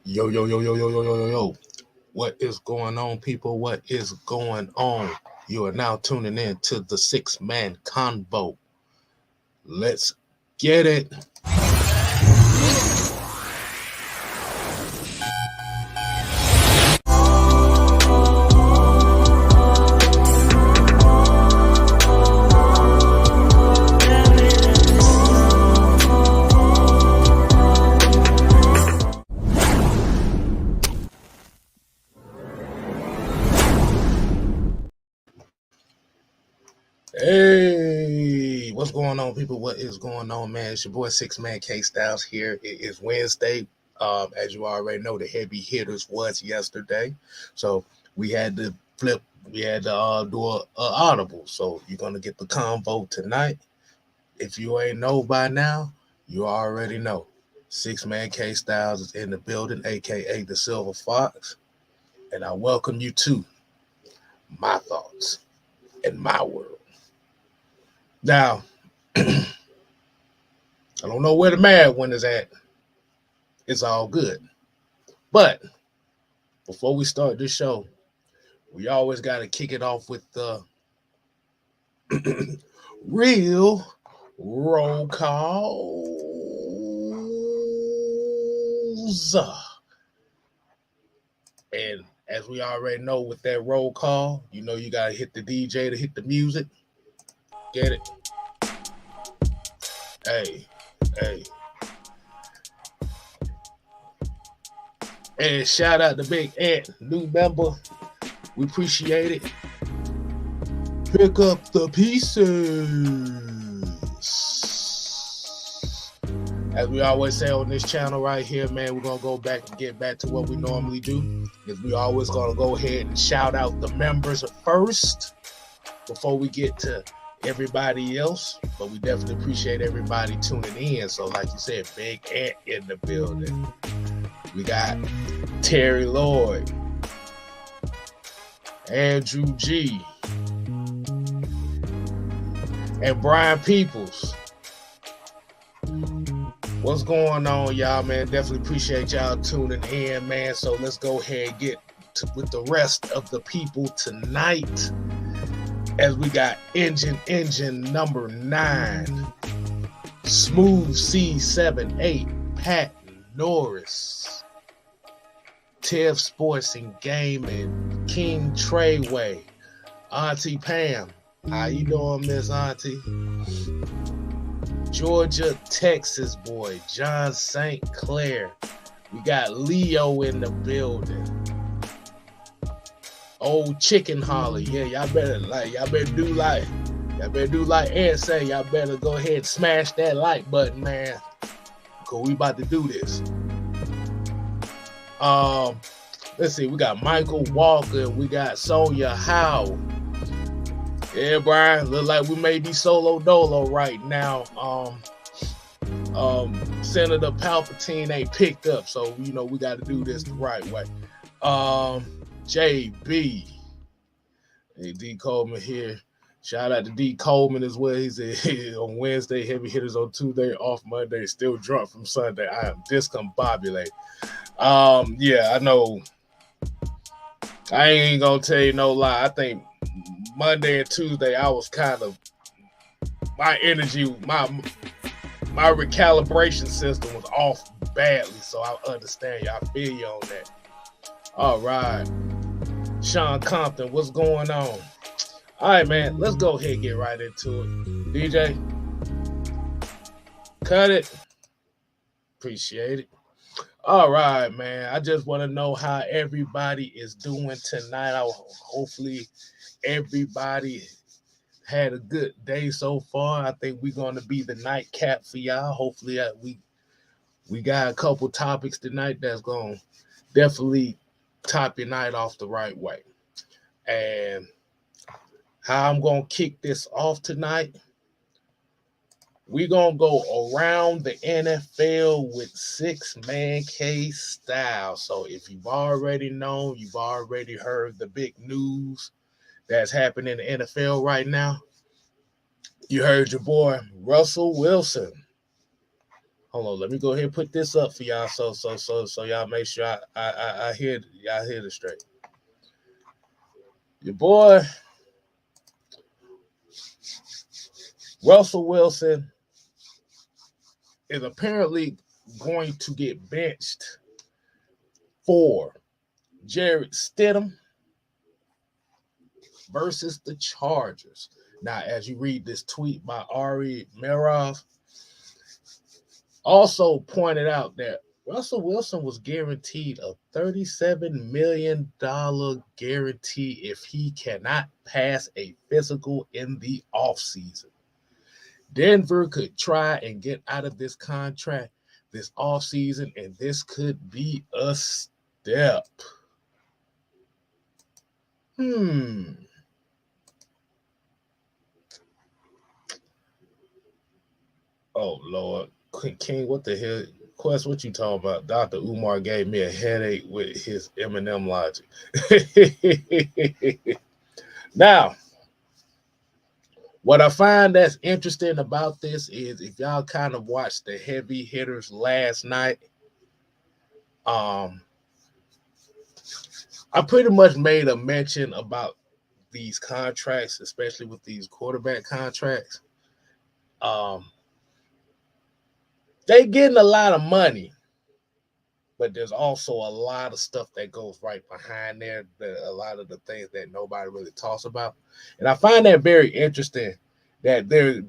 Yo, yo, yo, yo, yo, yo, yo, yo, yo. What is going on, people? What is going on? You are now tuning in to the Six Man Convo. Let's get it. Hey, what's going on, people? What is going on, man? It's your boy Six Man K Styles here. It is Wednesday. As you already know, the heavy hitters was yesterday, so we had to flip. We had to do a audible. So you're gonna get the convo tonight. If you ain't know by now, you already know. Six Man K Styles is in the building, aka the Silver Fox, and I welcome you to my thoughts and my world. Now, I don't know where the mad one is at. It's all good. But before we start this show, we always got to kick it off with the real roll calls. And as we already know with that roll call, you know you got to hit the DJ to hit the music. Get it? Hey. And shout out to Big Ant, new member. We appreciate it. Pick up the pieces. As we always say on this channel right here, man, we're going to go back and get back to what we normally do. Because we always going to go ahead and shout out the members first before we get to everybody else. But we definitely appreciate everybody tuning in. So like you said, Big Ant in the building. We got Terry Lloyd, Andrew G, and Brian Peoples. What's going on, y'all, man? Definitely appreciate y'all tuning in, man. So let's go ahead and get with the rest of the people tonight. As we got engine number 9, Smooth C78, Pat Norris, Tev Sports and Gaming, King Treyway, Auntie Pam. How you doing, Miss Auntie? Georgia, Texas boy, John St. Clair. We got Leo in the building. Old Chicken Holly. Yeah, y'all better do like Ed say, y'all better go ahead and smash that like button, man. Cause we about to do this. Let's see, we got Michael Walker, we got Sonia Howe. Yeah, Brian, look like we may be solo dolo right now. Senator Palpatine ain't picked up, so you know we got to do this the right way. JB, hey, D Coleman here. Shout out to D Coleman as well. He said on Wednesday, heavy hitters on Tuesday, off Monday, still drunk from Sunday. I am discombobulated. Yeah, I know. I ain't gonna tell you no lie. I think Monday and Tuesday, I was kind of, my energy, my recalibration system was off badly. So I understand you. I feel you on that. All right. Sean Compton, what's going on? All right, man. Let's go ahead and get right into it. DJ, cut it. Appreciate it. All right, man. I just want to know how everybody is doing tonight. Hopefully everybody had a good day so far. I think we're going to be the nightcap for y'all. Hopefully we got a couple topics tonight that's going to definitely top your night off the right way. And how I'm going to kick this off tonight, we're going to go around the NFL with Six Man K style. So if you've already known, you've already heard the big news that's happening in the NFL right now. You heard your boy Russell Wilson Hold on, let me go ahead and put this up for y'all, so y'all make sure I hear y'all hear this straight. Your boy Russell Wilson is apparently going to get benched for Jared Stidham versus the Chargers. Now, as you read this tweet by Ari Meirov, also pointed out that Russell Wilson was guaranteed a $37 million guarantee if he cannot pass a physical in the offseason. Denver could try and get out of this contract this offseason, and this could be a step. Oh, Lord. King, what the hell? Quest, what you talking about? Dr. Umar gave me a headache with his Eminem logic. Now, what I find that's interesting about this is if y'all kind of watched the heavy hitters last night, I pretty much made a mention about these contracts, especially with these quarterback contracts. They getting a lot of money, but there's also a lot of stuff that goes right behind there, a lot of the things that nobody really talks about. And I find that very interesting that there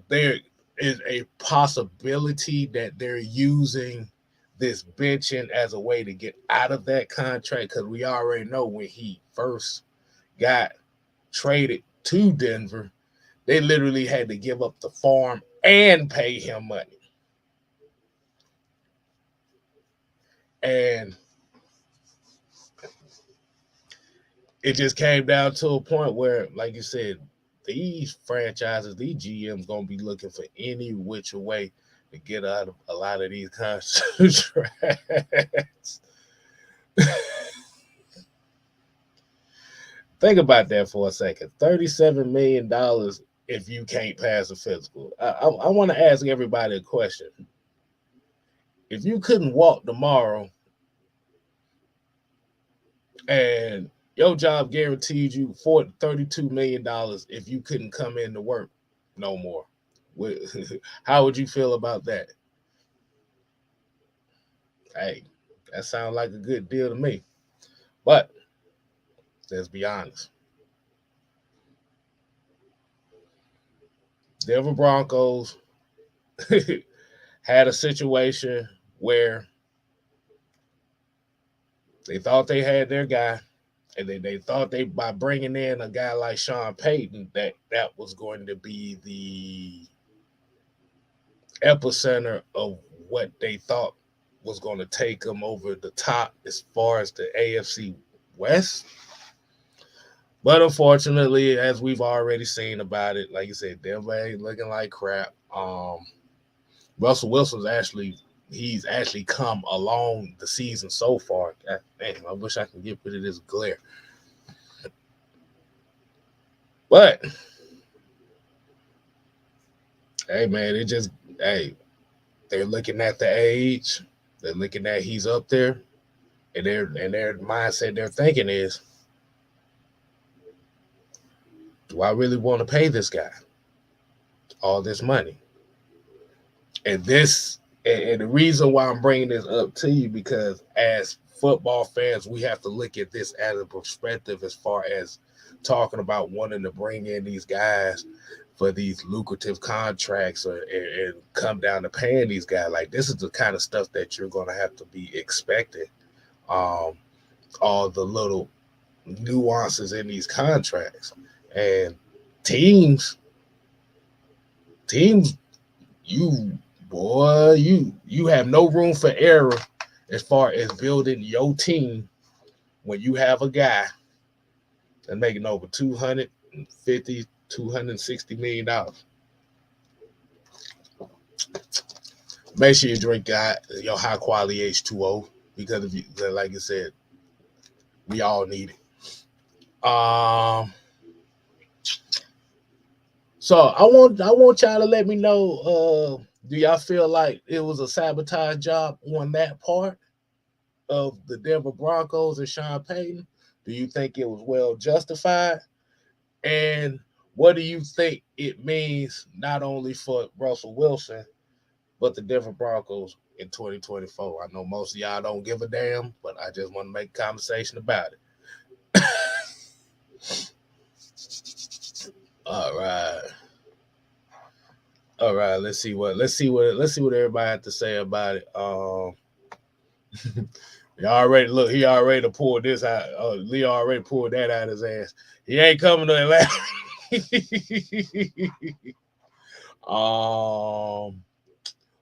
is a possibility that they're using this benching as a way to get out of that contract, because we already know when he first got traded to Denver, they literally had to give up the farm and pay him money. And it just came down to a point where, like you said, these franchises, these GMs gonna be looking for any which way to get out of a lot of these contracts. Think about that for a second. $37 million if you can't pass a physical. I want to ask everybody a question. If you couldn't walk tomorrow and your job guaranteed you $32 million if you couldn't come in to work no more, how would you feel about that? Hey, that sounds like a good deal to me. But let's be honest. Denver Broncos had a situation where they thought they had their guy, and they thought by bringing in a guy like Sean Payton that was going to be the epicenter of what they thought was going to take them over the top as far as the AFC West. But unfortunately, as we've already seen about it, like you said, Denver ain't looking like crap. Russell Wilson's he's actually come along the season so far. Man, I wish I could get rid of this glare. But hey, man, they're looking at the age. They're looking at he's up there, and their mindset, their thinking is, do I really want to pay this guy all this money? And the reason why I'm bringing this up to you, because as football fans, we have to look at this as a perspective as far as talking about wanting to bring in these guys for these lucrative contracts and come down to paying these guys. Like, this is the kind of stuff that you're going to have to be expecting. All the little nuances in these contracts. And teams, you have no room for error as far as building your team when you have a guy that's making over $260 million. Make sure you drink your high quality H2O, because if you, like I said, we all need it. So I want y'all to let me know Do y'all feel like it was a sabotage job on that part of the Denver Broncos and Sean Payton? Do you think it was well justified? And what do you think it means not only for Russell Wilson, but the Denver Broncos in 2024? I know most of y'all don't give a damn, but I just want to make a conversation about it. All right. All right, let's see what everybody had to say about it. He already look, he already pulled this out. Lee already pulled that out of his ass. He ain't coming to Atlanta.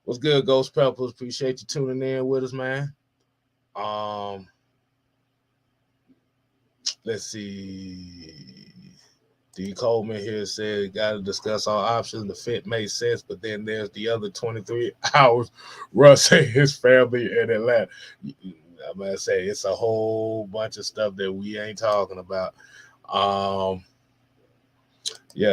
What's good, Ghost Peppers? Appreciate you tuning in with us, man. Let's see. D. Coleman here said, got to discuss all options. The fit makes sense, but then there's the other 23 hours. Russ and his family in Atlanta. I'm going to say it's a whole bunch of stuff that we ain't talking about.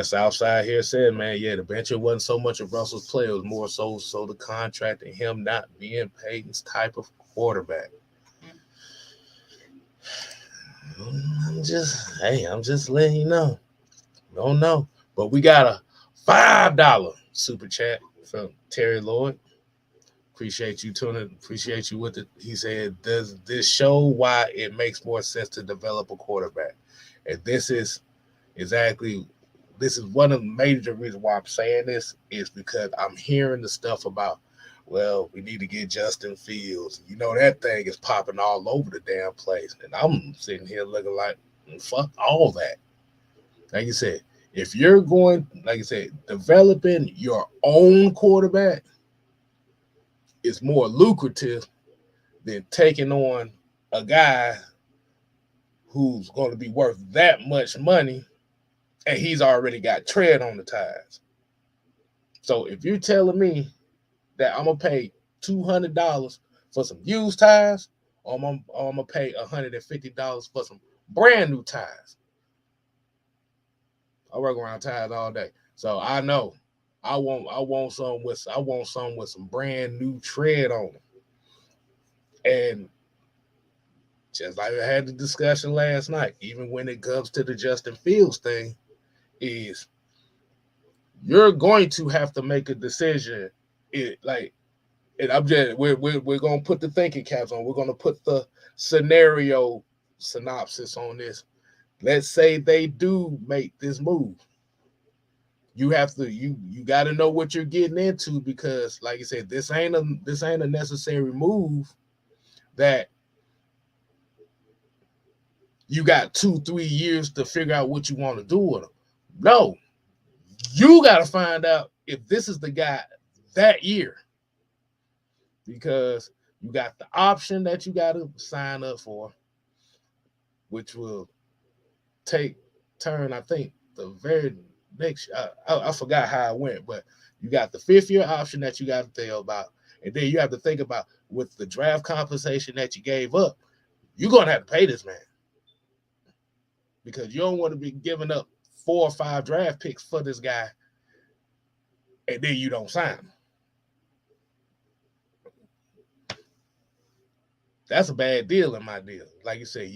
Southside here said, man, the bench wasn't so much of Russell's play. It was more so the contract and him not being Peyton's type of quarterback. I'm just letting you know. Don't know. But we got a $5 super chat from Terry Lloyd. Appreciate you tuning. Appreciate you with it. He said, does this show why it makes more sense to develop a quarterback? And this is one of the major reasons why I'm saying this is because I'm hearing the stuff about, well, we need to get Justin Fields. You know, that thing is popping all over the damn place. And I'm sitting here looking like, fuck all that. Like you said, if you're going, like you said, developing your own quarterback is more lucrative than taking on a guy who's going to be worth that much money and he's already got tread on the tires. So if you're telling me that I'm going to pay $200 for some used tires, or I'm going to pay $150 for some brand new tires, I work around tires all day, so I know I want some with some brand new tread on them. And just like I had the discussion last night, even when it comes to the Justin Fields thing, is you're going to have to make a decision. We're gonna put the thinking caps on. We're gonna put the scenario synopsis on this. Let's say they do make this move. You have to you got to know what you're getting into, because like you said, this ain't a necessary move that you got 2-3 years to figure out what you want to do with them. No, you got to find out if this is the guy that year, because you got the option that you got to sign up for, which will take turn, I think, the very next. I forgot how it went, but you got the 5th year option that you got to think about, and then you have to think about with the draft compensation that you gave up, you're gonna have to pay this man, because you don't want to be giving up 4 or 5 draft picks for this guy, and then you don't sign him. That's a bad deal in my deal. Like you said,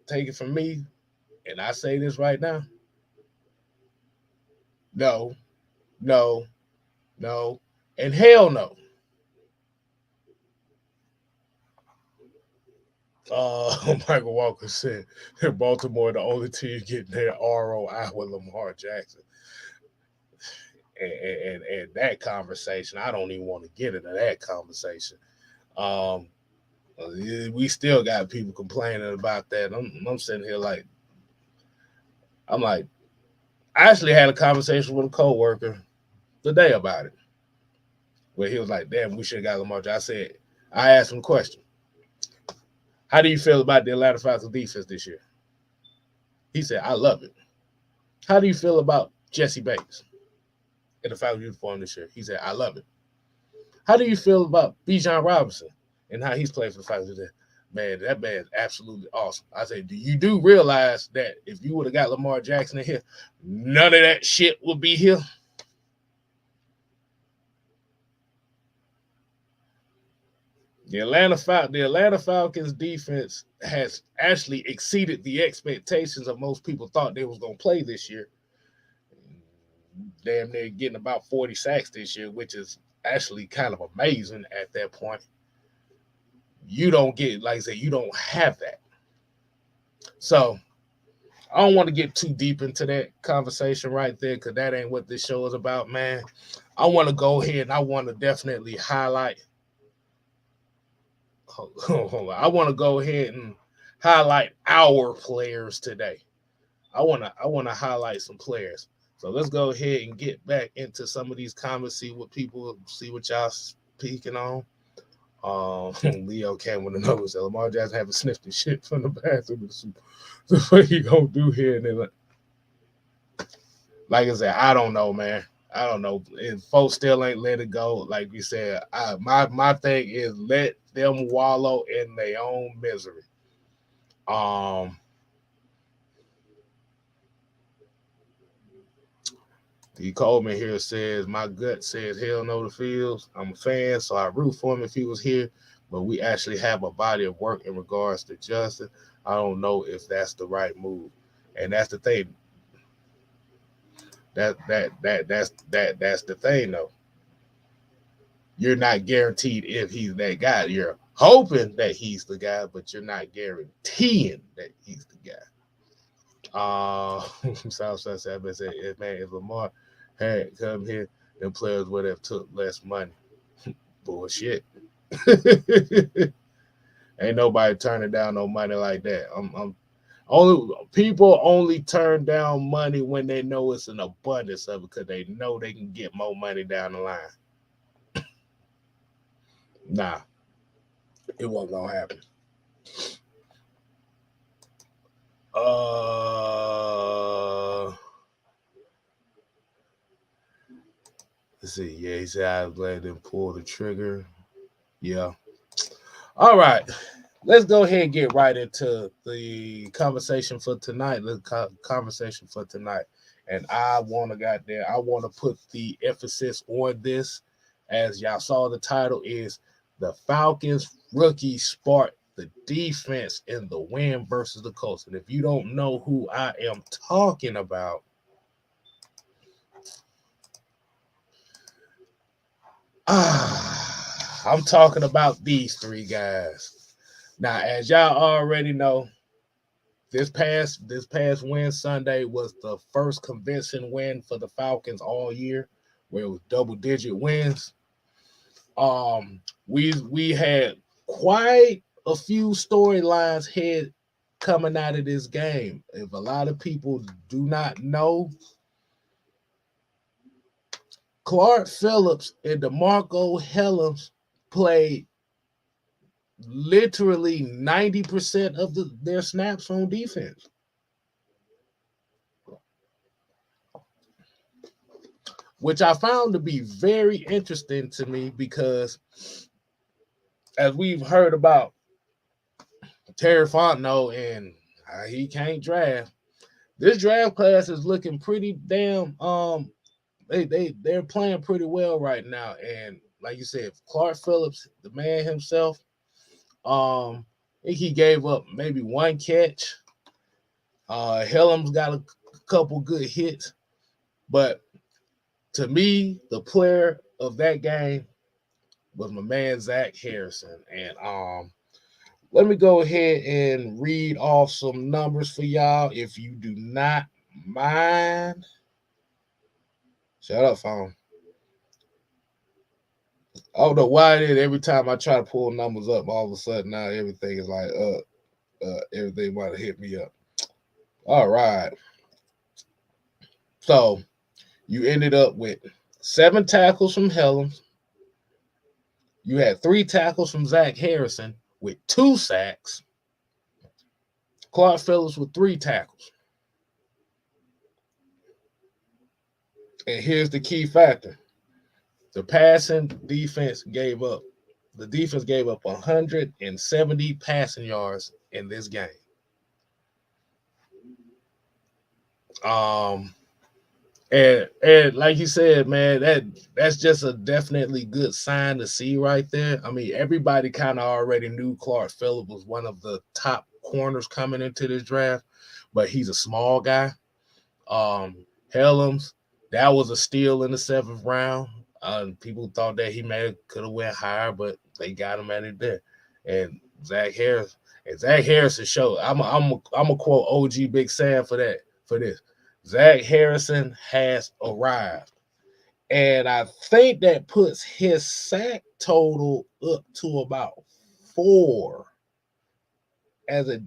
take it from me, and I say this right now. No, and hell no. Michael Walker said Baltimore the only team getting their ROI with Lamar Jackson. And that conversation, I don't even want to get into that conversation. We still got people complaining about that. I'm sitting here like, I actually had a conversation with a coworker today about it, where he was like, damn, we should have got Lamar Jackson. I asked him a question. How do you feel about the Atlanta Falcons defense this year? He said, I love it. How do you feel about Jesse Bates in the Falcons uniform this year? He said, I love it. How do you feel about Bijan Robinson and how he's played for the Falcons today? Man, that man is absolutely awesome. I said, do you realize that if you would have got Lamar Jackson in here, none of that shit would be here? The Atlanta Falcons defense has actually exceeded the expectations of most people thought they was gonna play this year. Damn near getting about 40 sacks this year, which is actually kind of amazing at that point. You don't get, like I said, you don't have that. So I don't want to get too deep into that conversation right there because that ain't what this show is about, man. I want to go ahead and I want to definitely highlight. I want to go ahead and highlight our players today. I want to highlight some players. So let's go ahead and get back into some of these comments, see what y'all speaking on. Leo came with another so Lamar Jackson having sniffed the shit from the bathroom. So what he gonna do here? And then, like I said, I don't know, man. I don't know. And folks still ain't let it go. Like we said, my thing is let them wallow in their own misery. D. Coleman here says, my gut says hell no to Fields. I'm a fan, so I root for him if he was here. But we actually have a body of work in regards to Justin. I don't know if that's the right move. And that's the thing. That's the thing though. You're not guaranteed if he's that guy. You're hoping that he's the guy, but you're not guaranteeing that he's the guy. Southside Sabbath said, man, if Lamar had come here, then players would have took less money. Bullshit. Ain't nobody turning down no money like that. People only turn down money when they know it's an abundance of it because they know they can get more money down the line. Nah, it wasn't gonna happen. Let's see. Yeah, he said I let him pull the trigger. Yeah. All right. Let's go ahead and get right into the conversation for tonight. And I want to put the emphasis on this. As y'all saw, the title is the Falcons rookie sparked the defense in the win versus the Colts. And if you don't know who I am talking about, I'm talking about these three guys. Now, as y'all already know, this past win Sunday was the first convincing win for the Falcons all year, where it was double-digit wins. We had quite a few storylines coming out of this game. If a lot of people do not know, Clark Phillips and Demarcco Hellams played literally 90% of their snaps on defense. Which I found to be very interesting to me because as we've heard about Terry Fontenot and he can't draft, this draft class is looking pretty damn they're playing pretty well right now. And like you said, Clark Phillips, the man himself, I think he gave up maybe one catch. Hellams got a couple good hits, but to me, the player of that game was my man Zach Harrison. And let me go ahead and read off some numbers for y'all if you do not mind. Shut up, phone. I don't know why it is. Every time I try to pull numbers up, all of a sudden now everything is like everything might have hit me up. All right. So you ended up with 7 tackles from Hellams. You had 3 tackles from Zach Harrison with 2 sacks. Clark Phillips with 3 tackles. And here's the key factor. The defense gave up 170 passing yards in this game. And like you said, man, that's just a definitely good sign to see right there. I mean, everybody kind of already knew Clark Phillips was one of the top corners coming into this draft, but he's a small guy. Hellams, that was a steal in the 7th round. People thought that he may could have went higher, but they got him at it there. And Zach Harrison showed. I'm a quote OG Big Sam for that for this. Zach Harrison has arrived, and I think that puts his sack total up to about 4 as a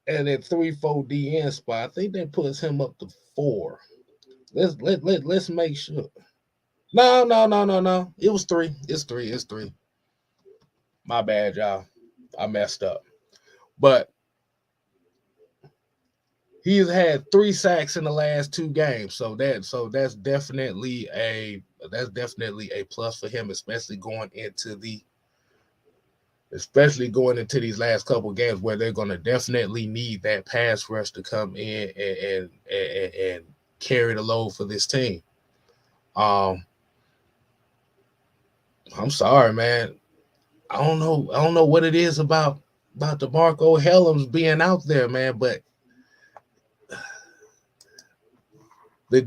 at that 3-4 DN spot. I think that puts him up to 4. Let's make sure. No. It was 3. It's 3. It's 3. My bad, y'all. I messed up. But he's had 3 sacks in the last 2 games. So that's definitely a plus for him, especially going into these last couple of games where they're going to definitely need that pass rush to come in and carry the load for this team. I'm sorry, man. I don't know what it is about Demarcco Hellams being out there, man, but the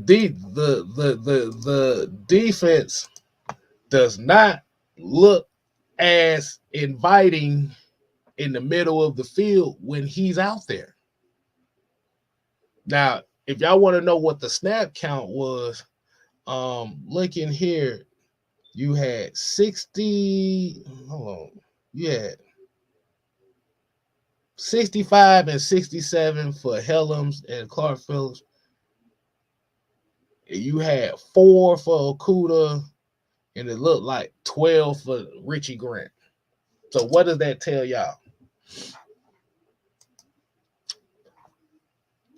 defense does not look as inviting in the middle of the field when he's out there. Now, if y'all want to know what the snap count was, looking here, you had 60. Hold on. You had 65 and 67 for Hellams and Clark Phillips. You had 4 for Okuda, and it looked like 12 for Richie Grant. So what does that tell y'all?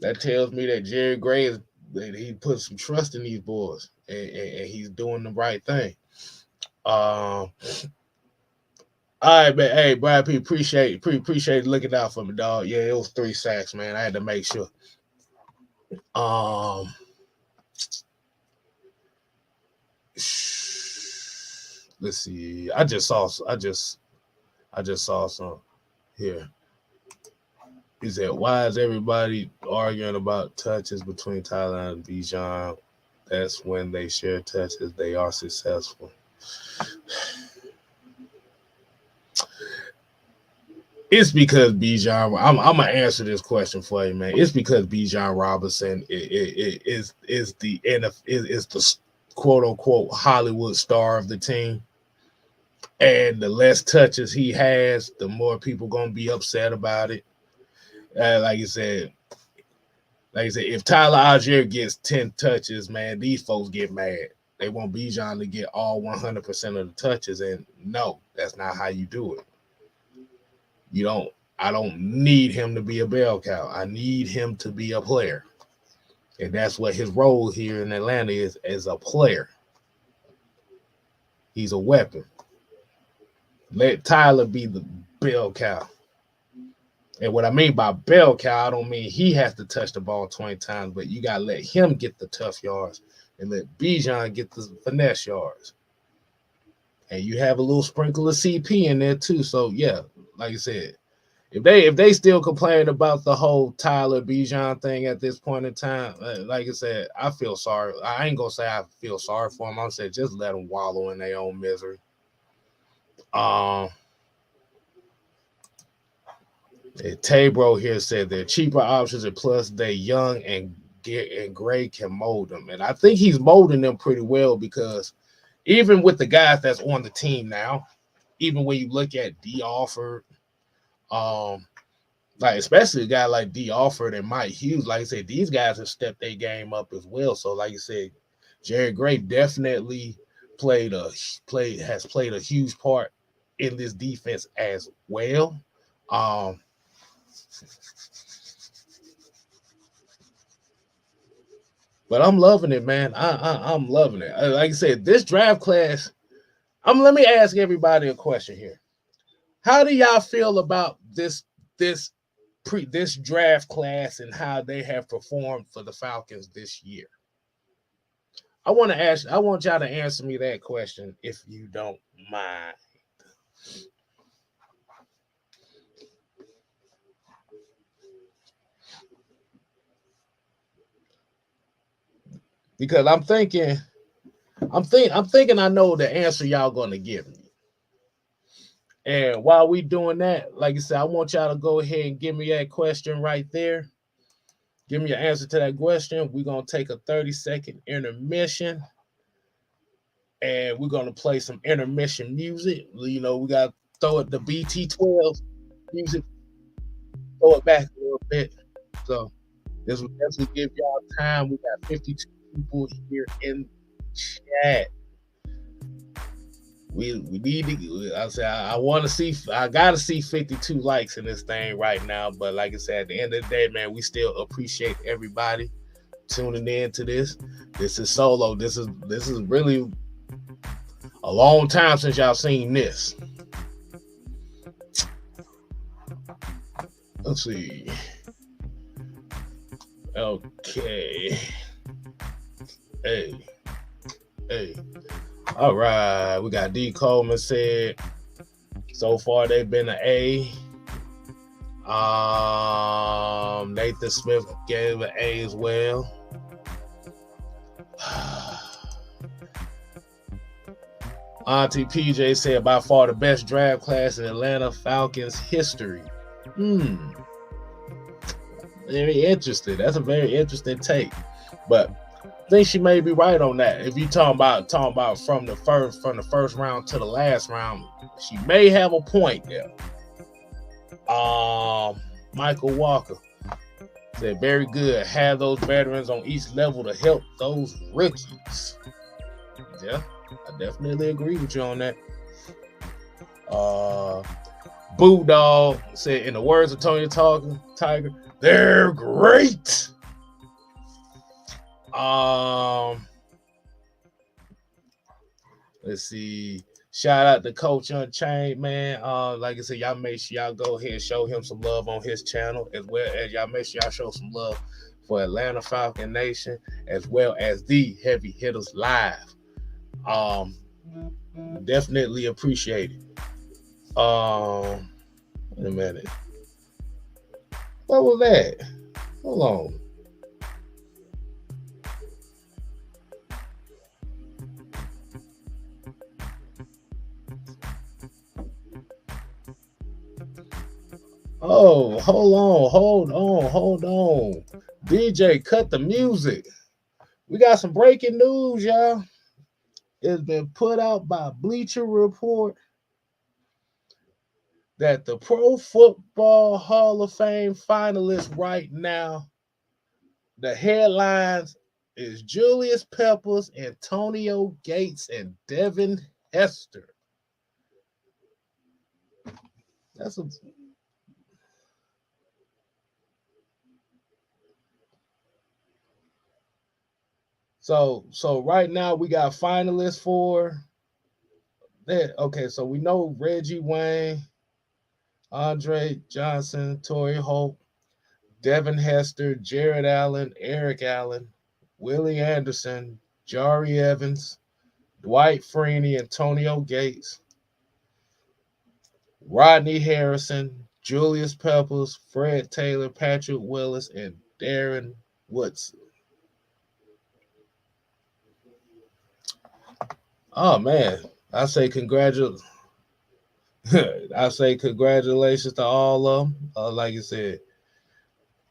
That tells me that Jerry Gray he put some trust in these boys, and he's doing the right thing. All right, man. Hey, Brad P, appreciate looking out for me, dog. Yeah, it was 3 sacks, man. I had to make sure. Let's see. I just saw some here. He said, "Why is everybody arguing about touches between Tyler and Bijan? That's when they share touches. They are successful." It's because Bijan. I'm gonna answer this question for you, man. It's because Bijan Robinson is the quote unquote Hollywood star of the team, and the less touches he has, the more people gonna be upset about it. Like you said, if Tyler Algier gets 10 touches, man, these folks get mad. They want Bijan to get all 100% of the touches, and no, that's not how you do it. I don't need him to be a bell cow. I need him to be a player. And that's what his role here in Atlanta is, as a player. He's a weapon. Let Tyler be the bell cow. And what I mean by bell cow, I don't mean he has to touch the ball 20 times, but you got to let him get the tough yards and let Bijan get the finesse yards. And you have a little sprinkle of CP in there too. So, yeah, like I said, if they still complain about the whole Tyler Bijan thing at this point in time, like I said, I feel sorry. I ain't gonna say I feel sorry for them. I'm gonna say just let them wallow in their own misery. Tabro here said they're cheaper options, and plus they young and Gray can mold them, and I think he's molding them pretty well, because even with the guys that's on the team now, even when you look at D. Alford, like especially a guy like D. Alford and Mike Hughes, like I said, these guys have stepped their game up as well. So, like you said, Jerry Gray definitely has played a huge part in this defense as well. But I'm loving it, man. I'm loving it. Like I said, this draft class. Let me ask everybody a question here. How do y'all feel about this draft class and how they have performed for the Falcons this year? I want y'all to answer me that question if you don't mind. Because I'm thinking I know the answer y'all gonna give me. And while we doing that, like I said, I want y'all to go ahead and give me that question right there. Give me your answer to that question. We're gonna take a 30-second intermission, and we're gonna play some intermission music. You know, we gotta throw it the BT12 music, throw it back a little bit. So this will definitely give y'all time. We got 52 people here in chat. We need to. I say I want to see. I gotta see 52 likes in this thing right now. But like I said, at the end of the day, man, we still appreciate everybody tuning in to this. This is solo. This is really a long time since y'all seen this. Let's see. Okay. Hey. All right. We got D. Coleman said so far they've been an A. Nathan Smith gave an A as well. Auntie PJ said by far the best draft class in Atlanta Falcons history. Very interesting. That's a very interesting take. But I think she may be right on that. If you talking about from the first round to the last round, she may have a point there. Michael Walker said very good. Have those veterans on each level to help those rookies. Yeah, I definitely agree with you on that. Boo Dog said, in the words of Tony Tiger, they're great. Let's see. Shout out to Coach Unchained, man. Like I said, y'all make sure y'all go ahead and show him some love on his channel, as well as y'all make sure y'all show some love for Atlanta Falcon Nation, as well as the Heavy Hitters Live. Definitely appreciate it. Wait a minute. What was that? Hold on. Oh, hold on. DJ, cut the music. We got some breaking news, y'all. It's been put out by Bleacher Report that the Pro Football Hall of Fame finalists right now, the headlines is Julius Peppers, Antonio Gates, and Devin Hester. That's a So right now we got finalists for that. Okay, so we know Reggie Wayne, Andre Johnson, Torrey Holt, Devin Hester, Jared Allen, Eric Allen, Willie Anderson, Jari Evans, Dwight Freeney, Antonio Gates, Rodney Harrison, Julius Peppers, Fred Taylor, Patrick Willis, and Darren Woodson. Oh man, I say congratulations. I say congratulations to all of them. Like you said,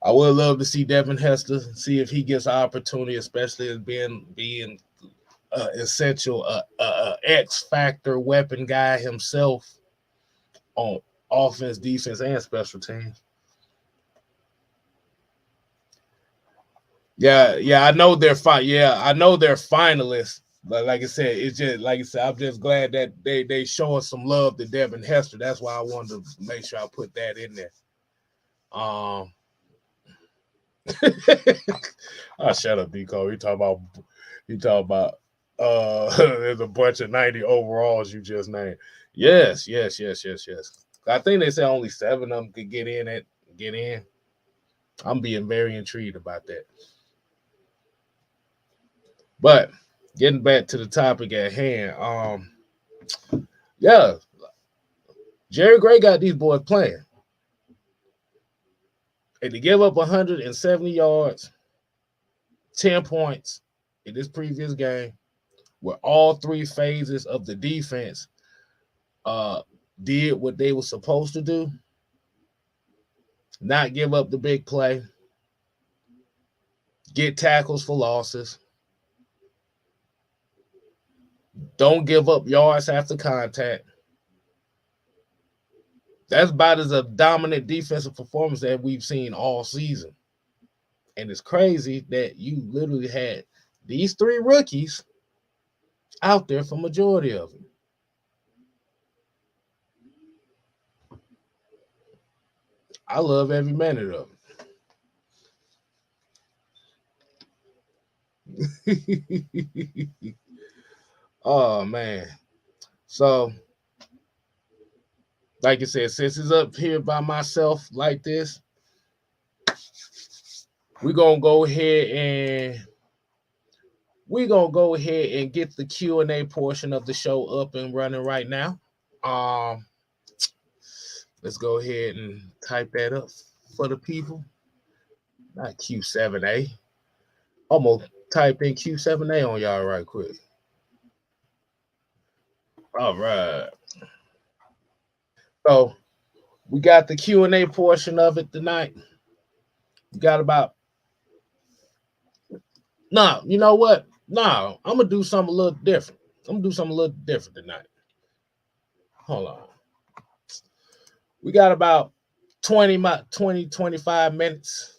I would love to see Devin Hester, see if he gets an opportunity, especially as being essential, X factor weapon guy himself on offense, defense, and special teams. Yeah, I know they're fine. Yeah, I know they're finalists. But like I said, it's just like I said, I'm just glad that they showing some love to Devin Hester. That's why I wanted to make sure I put that in there. Shut up, Deco. You talk about there's a bunch of 90 overalls you just named. Yes. I think they said only 7 of them could get in. I'm being very intrigued about that. But getting back to the topic at hand. Yeah, Jerry Gray got these boys playing. And to give up 170 yards, 10 points in this previous game, where all three phases of the defense uh, did what they were supposed to do, not give up the big play, get tackles for losses, don't give up yards after contact. That's about as a dominant defensive performance that we've seen all season. And it's crazy that you literally had these three rookies out there for majority of it. I love every minute of it. Oh man. So like I said, since it's up here by myself like this, we're gonna go ahead and get the Q&A portion of the show up and running right now. Let's go ahead and type that up for the people. Not Q7A. Almost typed in Q7A on y'all right quick. All right. So we got the Q&A portion of it tonight. We got about you know what? I'm gonna do something a little different. Tonight. Hold on. We got about 25 minutes.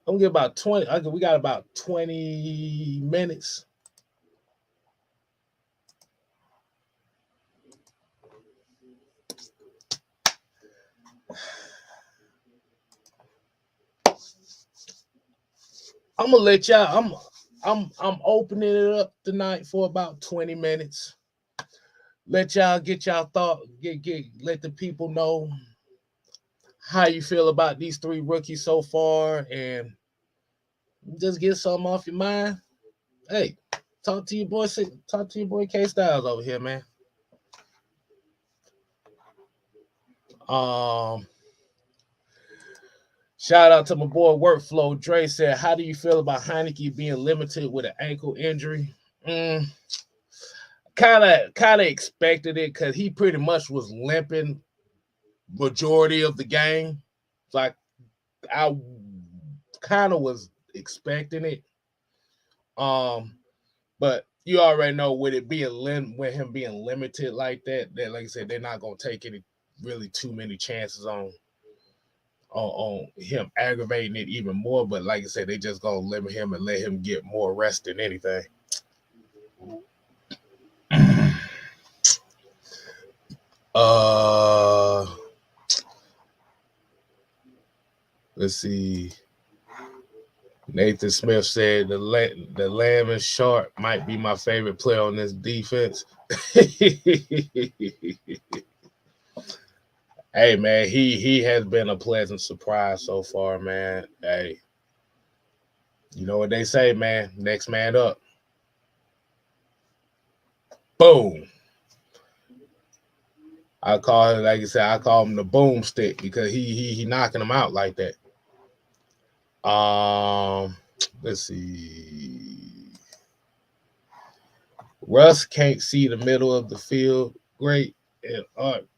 I'm gonna get about 20. We got about 20 minutes. I'm gonna let y'all. I'm opening it up tonight for about 20 minutes. Let y'all get y'all thought. Let the people know how you feel about these three rookies so far, and just get something off your mind. Hey, talk to your boy K Styles over here, man. Shout out to my boy Workflow. Dre said, how do you feel about Heineke being limited with an ankle injury? Kind of expected it because he pretty much was limping majority of the game. Like I kind of was expecting it. But you already know with him being limited like that, like I said, they're not gonna take any really too many chances on him aggravating it even more. But like I said, they just gonna limit him and let him get more rest than anything. Let's see. Nathan Smith said the Lamb and Sharp might be my favorite player on this defense. Hey man, he has been a pleasant surprise so far, man. Hey, you know what they say, man? Next man up. Boom. I call him, like I said, I call him the boomstick because he knocking them out like that. Let's see. Russ can't see the middle of the field. Great. And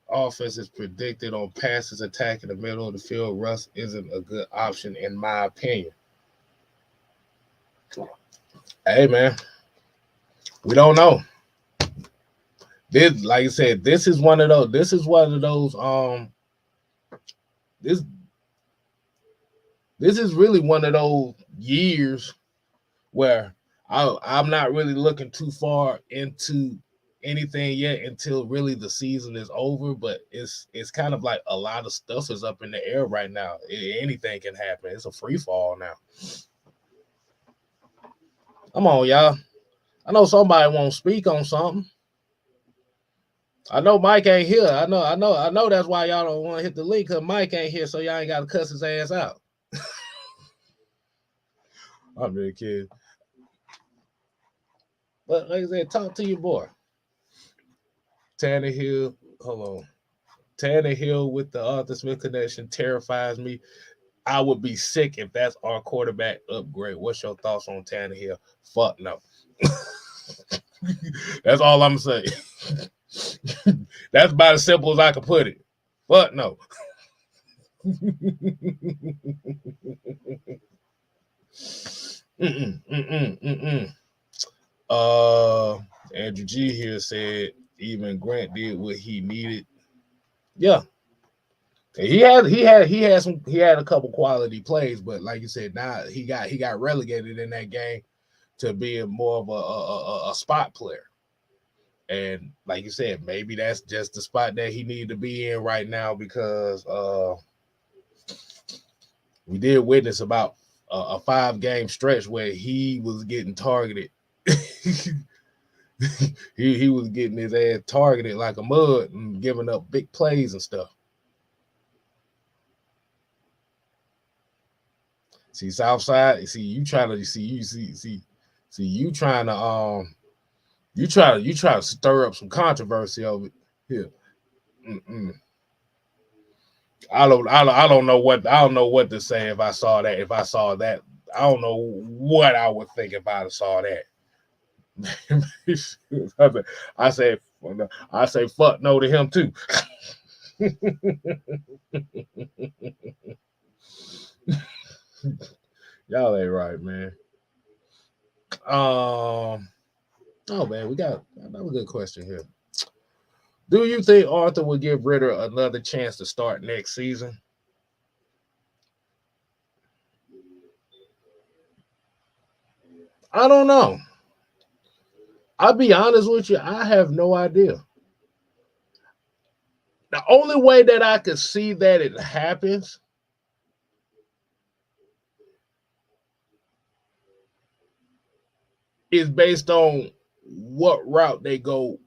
offense is predicted on passes attacking the middle of the field. Russ isn't a good option in my opinion. Hey man, we don't know. This, like I said, this is one of those. This is really one of those years where I'm not really looking too far into anything yet until really the season is over. But it's kind of like a lot of stuff is up in the air right now. Anything can happen. It's a free fall now. Come on, y'all. I know somebody won't speak on something. I know Mike ain't here. I know that's why y'all don't want to hit the link, because Mike ain't here, so y'all ain't got to cuss his ass out. I'm really kidding. But like I said, talk to your boy. Tannehill, hold on. Tannehill with the Arthur Smith connection terrifies me. I would be sick if that's our quarterback upgrade. What's your thoughts on Tannehill? Fuck no. That's all I'm saying. That's about as simple as I can put it. Fuck no. Andrew G here said even Grant did what he needed. Yeah. He had a couple quality plays, but like you said, now he got relegated in that game to being more of a spot player. And like you said, maybe that's just the spot that he needed to be in right now, because we did witness about a 5-game stretch where he was getting targeted. he was getting his ass targeted like a mud and giving up big plays and stuff. See, Southside, you try to stir up some controversy over here. I don't know what to say if I saw that. I don't know what I would think if I saw that. I say fuck no to him too. Y'all ain't right, man. Oh man, we got another good question here. Do you think Arthur will give Ritter another chance to start next season? I don't know. I'll be honest with you, I have no idea. The only way that I could see that it happens is based on what route they go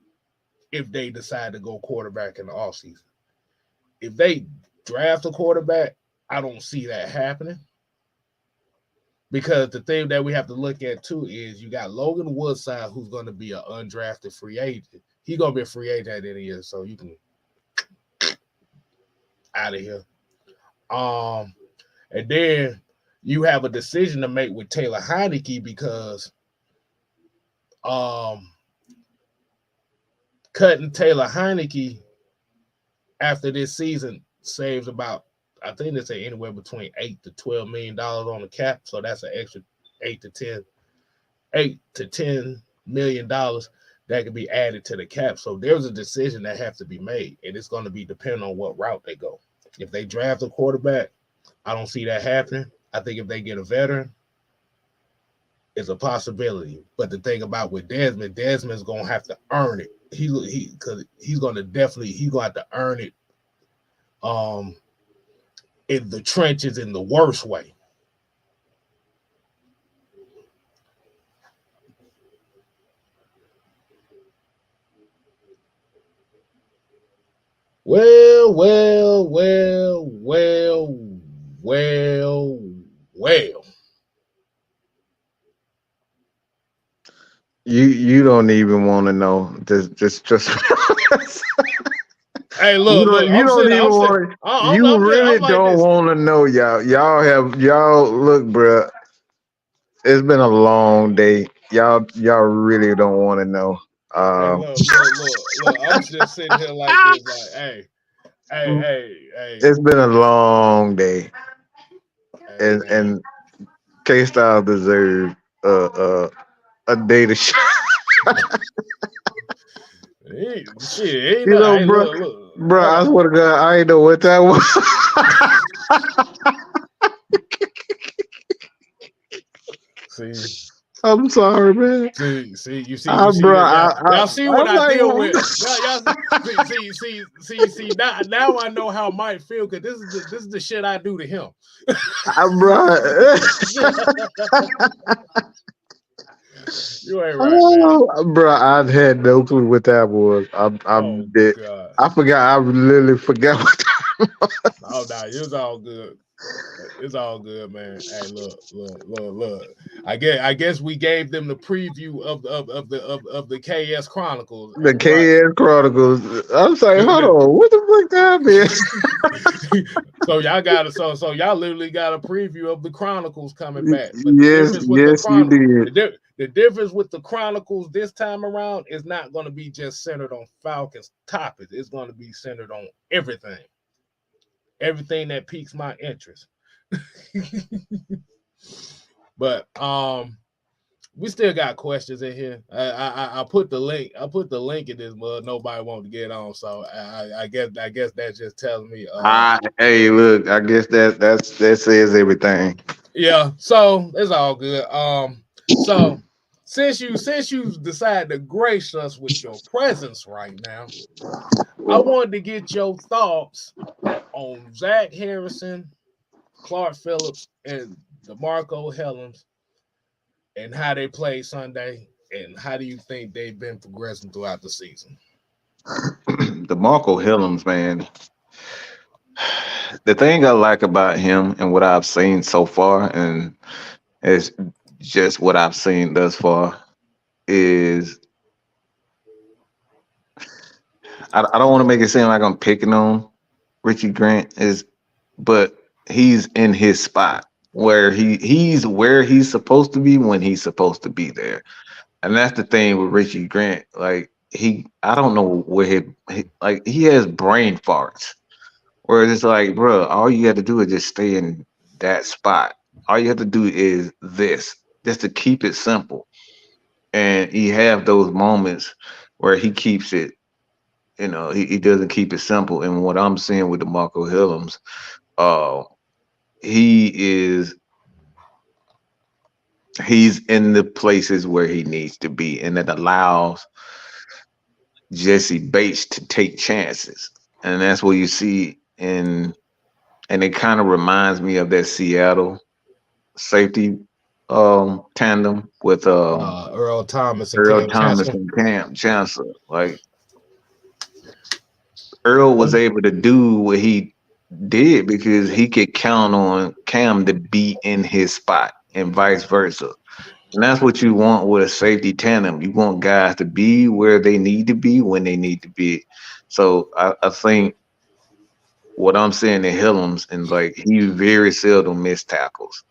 if they decide to go quarterback in the offseason. If they draft a quarterback, I don't see that happening. Because the thing that we have to look at too is you got Logan Woodside, who's going to be an undrafted free agent. He's going to be a free agent at the end of the year, so you can out of here. And then you have a decision to make with Taylor Heinicke, because cutting Taylor Heinicke after this season saves about, I think they say anywhere between $8 to $12 million on the cap. So that's an extra $8 to $10 million that could be added to the cap. So there's a decision that has to be made, and it's going to be depending on what route they go. If they draft a quarterback, I don't see that happening. I think if they get a veteran, it's a possibility. But the thing about with Desmond's going to have to earn it. Because he's going to have to earn it in the trenches in the worst way. Well. You don't even want to know. Just Hey, look, you really don't want to know, y'all look, bro. It's been a long day. Y'all really don't want to know. Hey, look. I'm just sitting here like this, like, hey. It's been a long day, and K-Style deserves a day to shine. Shit, you know, bro. I swear to God, I ain't know what that was. See, I'm sorry, man. You see, y'all see what I deal with. Y'all see. Now I know how Mike feel, because this is the shit I do to him. You ain't right, man. Bro, I had no clue what that was. Oh I'm dead. God. I forgot. I literally forgot what that Oh was. no, it's all good. It's all good, man. Hey, look. I guess we gave them the preview of the KS Chronicles, The and right. KS Chronicles. I'm saying, hold The, on, what the fuck that is? so y'all got it. So y'all literally got a preview of the Chronicles coming back. But the Yes, difference with the yes, you did. the difference with the Chronicles this time around is not going to be just centered on Falcons topics. It's going to be centered on everything that piques my interest. But we still got questions in here. I put the link. I put the link in this, but nobody wanted to get on. So I guess that just tells me. Hey, look, I guess that says everything. Yeah. So it's all good. So since you decided to grace us with your presence right now, I wanted to get your thoughts on Zach Harrison, Clark Phillips, and Demarcco Hellams, and how they played Sunday, and how do you think they've been progressing throughout the season? DeMarco Hillams, man. The thing I like about him and what I've seen so far, and it's just what I've seen thus far, is I don't want to make it seem like I'm picking on Richie Grant, but he's in his spot where he's where he's supposed to be when he's supposed to be there. And that's the thing with Richie Grant. Like I don't know where like he has brain farts. Where it's like, bro, all you got to do is just stay in that spot. All you have to do is this, just to keep it simple. And he have those moments where he keeps it, he doesn't keep it simple. And what I'm seeing with DeMarco Hillams, uh, he is he's in the places where he needs to be, and it allows Jesse Bates to take chances. And that's what you see and it kind of reminds me of that Seattle safety tandem with Earl Thomas and Earl Cam Thomas Chancellor. and Cam Chancellor. Like Earl was able to do what he did because he could count on Cam to be in his spot and vice versa. And that's what you want with a safety tandem. You want guys to be where they need to be when they need to be. So I think what I'm saying to Hillams and like he very seldom miss tackles.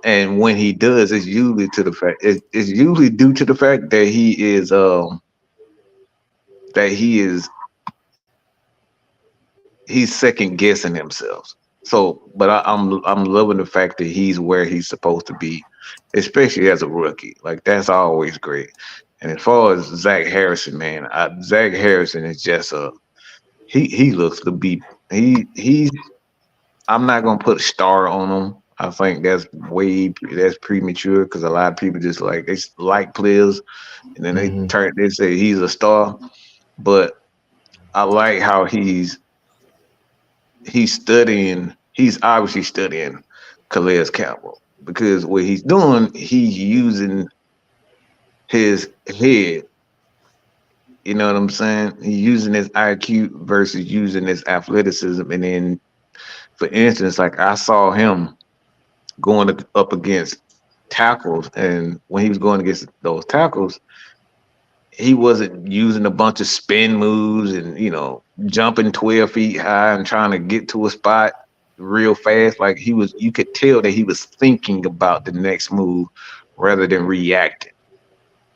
And when he does, it's usually it's usually due to the fact that that he is he's second guessing himself. So, but I'm loving the fact that he's where he's supposed to be, especially as a rookie. Like that's always great. And as far as Zach Harrison, man, Zach Harrison is just he looks to be he's I'm not gonna put a star on him. I think that's premature because a lot of people just like players and then Mm-hmm. they say he's a star. But I like how he's obviously studying Calais Campbell because what he's doing, he's using his head. You know what I'm saying? He's using his IQ versus using his athleticism. And then, for instance, like I saw him going up against tackles, and when he was going against those tackles, he wasn't using a bunch of spin moves and jumping 12 feet high and trying to get to a spot real fast. Like you could tell that he was thinking about the next move rather than reacting.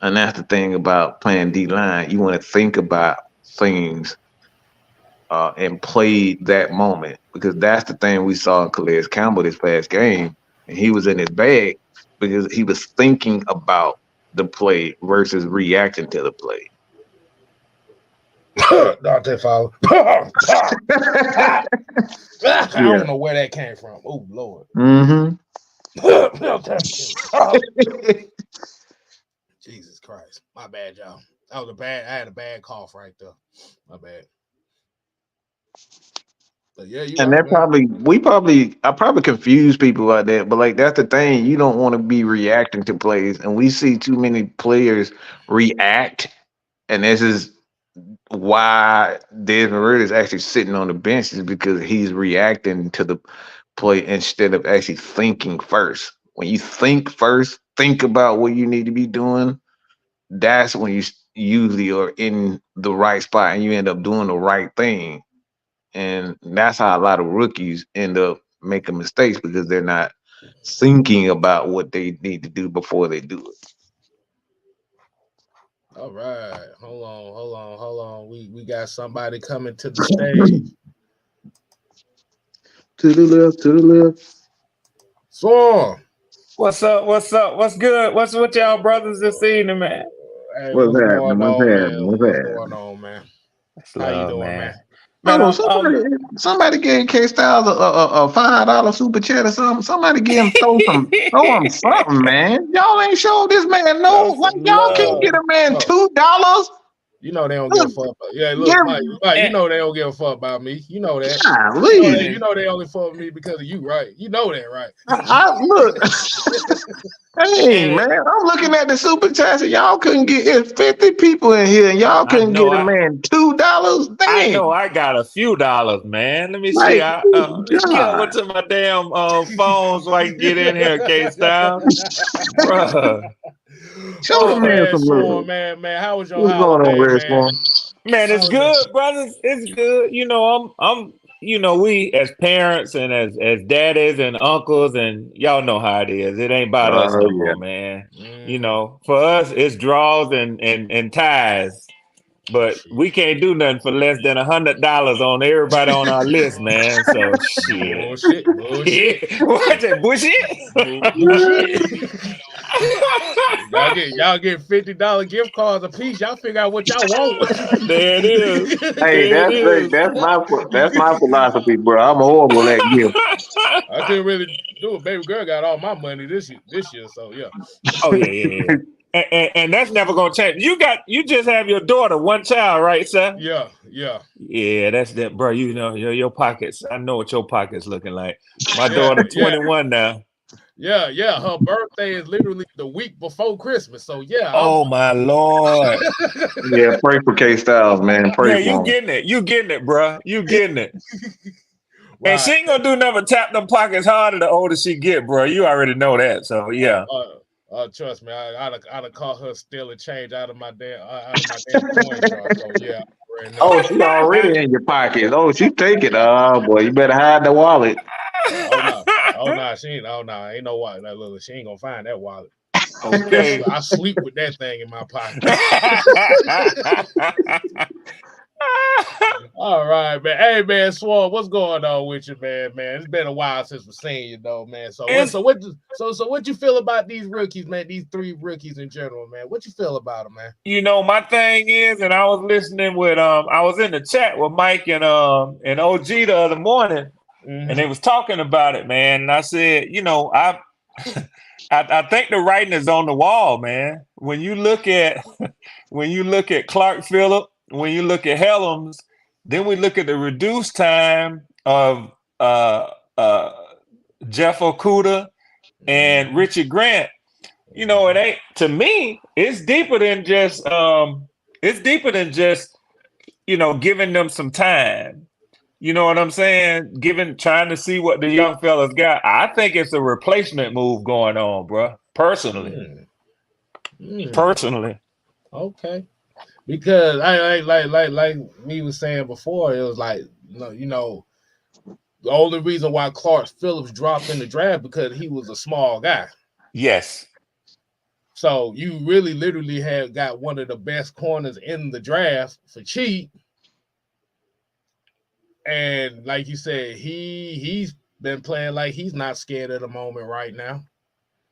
And that's the thing about playing D line. You want to think about things and play that moment because that's the thing we saw in Calais Campbell this past game. And he was in his bag because he was thinking about the play versus reacting to the play. Dante Fowler. I Yeah. don't know where that came from. Oh Lord. Mm-hmm. Jesus Christ. My bad, y'all. I had a bad cough right there. My bad. But yeah, you And right, that man. I probably confuse people like that, but like that's the thing. You don't want to be reacting to plays, and we see too many players react, and this is why Desmond Ridder is actually sitting on the bench is because he's reacting to the play instead of actually thinking first. When you think first, think about what you need to be doing. That's when you usually are in the right spot and you end up doing the right thing. And that's how a lot of rookies end up making mistakes because they're not thinking about what they need to do before they do it. All right. Hold on. We got somebody coming to the stage. To the left, to the left. So, What's up? What's up? What's good? What's with y'all brothers this evening, man? hey, What's what's happening? going What's on, man? happening? What's What's happening? going on, man? It's How you love, doing, man? man. Man, Oh, somebody gave K Styles a $5 super chat or something. Somebody throw him something, man. Y'all ain't showed this man show no like some y'all can't love. get a man Oh, $2. you know they don't give a Look, fuck. Yeah, look, give Mike, you And, know they don't give a fuck about me. You know that. You golly. and know they only fuck with me because of you, right? You know that, right? I look. Hey and man, I'm looking at the super chats and y'all couldn't get it's 50 people in here and y'all I couldn't know get a I man $2. I know Dang. I got a few dollars, man. Let me see. Like, Let me get over God. to my damn phone so I can get in here, K Style. Bruh. Show the Oh man man, some Swarm, love. man, how was your What's going on, holiday, Red man? Spawn? Man, How it's was your good, brothers. It's good. We as parents and as daddies and uncles and y'all know how it is. It ain't about us Oh no yeah. more, man. mm, For us, it's draws and ties. But we shit. can't do nothing for less than $100 on everybody on our list, man. So shit. Bullshit. What's that bullshit? Bullshit. y'all get $50 gift cards a piece. Y'all figure out what y'all want. There it is. Hey, There it is. that's my philosophy, bro. I'm horrible at gifts. I couldn't really do it. Baby girl got all my money this year, so yeah. Oh yeah. And that's never gonna change. You just have your daughter, one child, right, sir? Yeah. Yeah, that's that, bro. You know your pockets. I know what your pockets looking like. My Yeah, daughter, yeah, 21 now. yeah. Her birthday is literally the week before Christmas. So yeah, I'm Oh my lord. Yeah, pray for K Styles, man. Pray Yeah, you for him. getting it. You getting it, bro. You getting it. And right. she ain't gonna do nothing but tap them pockets harder the older she get, bro. You already know that. So yeah. Trust me, I'd have caught her stealing change out of my damn coin jar. So yeah, I already know. Oh, she already in your pocket. Oh, she take it. Oh boy, you better hide the wallet. Oh no, oh no, she ain't. Oh no, ain't no wallet. That little, she ain't gonna find that wallet. Okay. I sleep with that thing in my pocket. All right, man. Hey, man, Swan, what's going on with you, man? Man, it's been a while since we've seen you, though, man. It's So what you feel about these rookies, man? These three rookies in general, man. What you feel about them, man? my thing is, and I was listening with I was in the chat with Mike and OG the other morning, and they Mm-hmm. was talking about it, man. And I said, I think the writing is on the wall, man. When you look at Clark Phillip, when you look at Hellams, then we look at the reduced time of uh uh Jeff Okuda and Mm-hmm. Richard Grant. It Mm-hmm. ain't to me, it's deeper than just, giving them some time. You know what I'm saying? Trying to see what the young fellas got. I think it's a replacement move going on, bro. Personally. Mm. Mm. Personally. Okay. Because I like me was saying before, it was like the only reason why Clark Phillips dropped in the draft because he was a small guy. Yes. So you really literally have got one of the best corners in the draft for cheap. And like you said, he's been playing like he's not scared of the moment right now.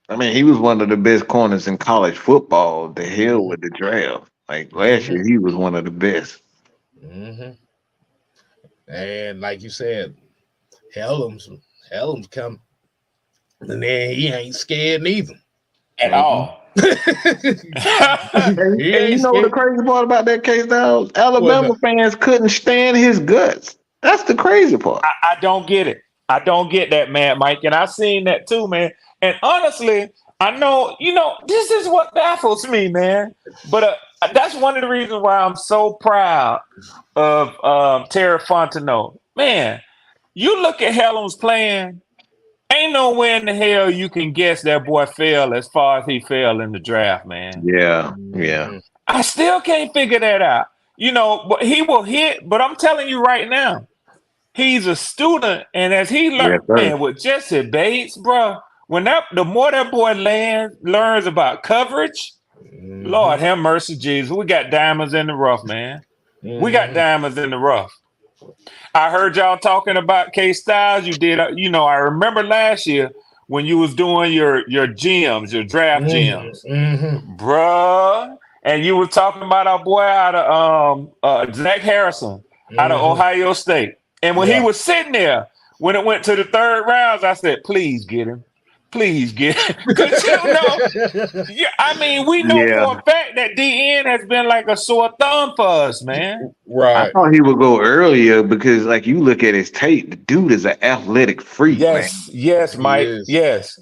I mean, he was one of the best corners in college football. The hell Mm-hmm. with the draft. Like last Mm-hmm. year, he was one of the best. Mm-hmm. And like you said, Hellums, Hellums come, and then he ain't scared neither. At Mhm. all. He And you ain't know what the scared. crazy part about that case, now? What Alabama the? fans couldn't stand his guts. That's the crazy part. I don't get it. I don't get that, man, Mike. And I've seen that too, man. And honestly, I know, this is what baffles me, man. But that's one of the reasons why I'm so proud of Terry Fontenot. Man, you look at Hellams playing, ain't nowhere in the hell you can guess that boy fell as far as he fell in the draft, man. Yeah. I still can't figure that out. But he will hit, but I'm telling you right now, he's a student, and as he learned, man, with Jesse Bates, bro, the more that boy learns about coverage, Lord have mercy, Jesus, we got diamonds in the rough, man. We got diamonds in the rough. I heard y'all talking about K-Styles. You did, I remember last year when you was doing your gyms, your draft gyms, bruh, and you were talking about our boy out of Zach Harrison out of Ohio State. And when he was sitting there, when it went to the third rounds, I said, please get him. Please get him. Because we know for a fact that DN has been like a sore thumb for us, man. Right. I thought he would go earlier because, like, you look at his tape, the dude is an athletic freak, man. Yes, Mike. Yes.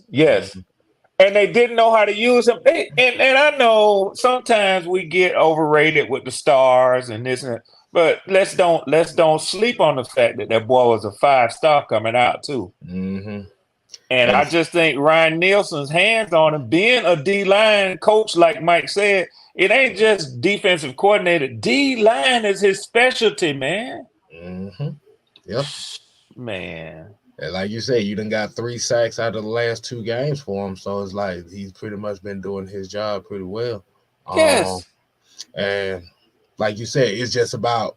And they didn't know how to use him. And I know sometimes we get overrated with the stars and this and that. But let's don't sleep on the fact that boy was a 5-star coming out too. And I just think Ryan Nielsen's hands on him, being a D-line coach, like Mike said, it ain't just defensive coordinator. D-line is his specialty, man. Yep. Man. And like you said, you done got 3 sacks out of the last 2 games for him. So it's like he's pretty much been doing his job pretty well. Yes. And like you said, it's just about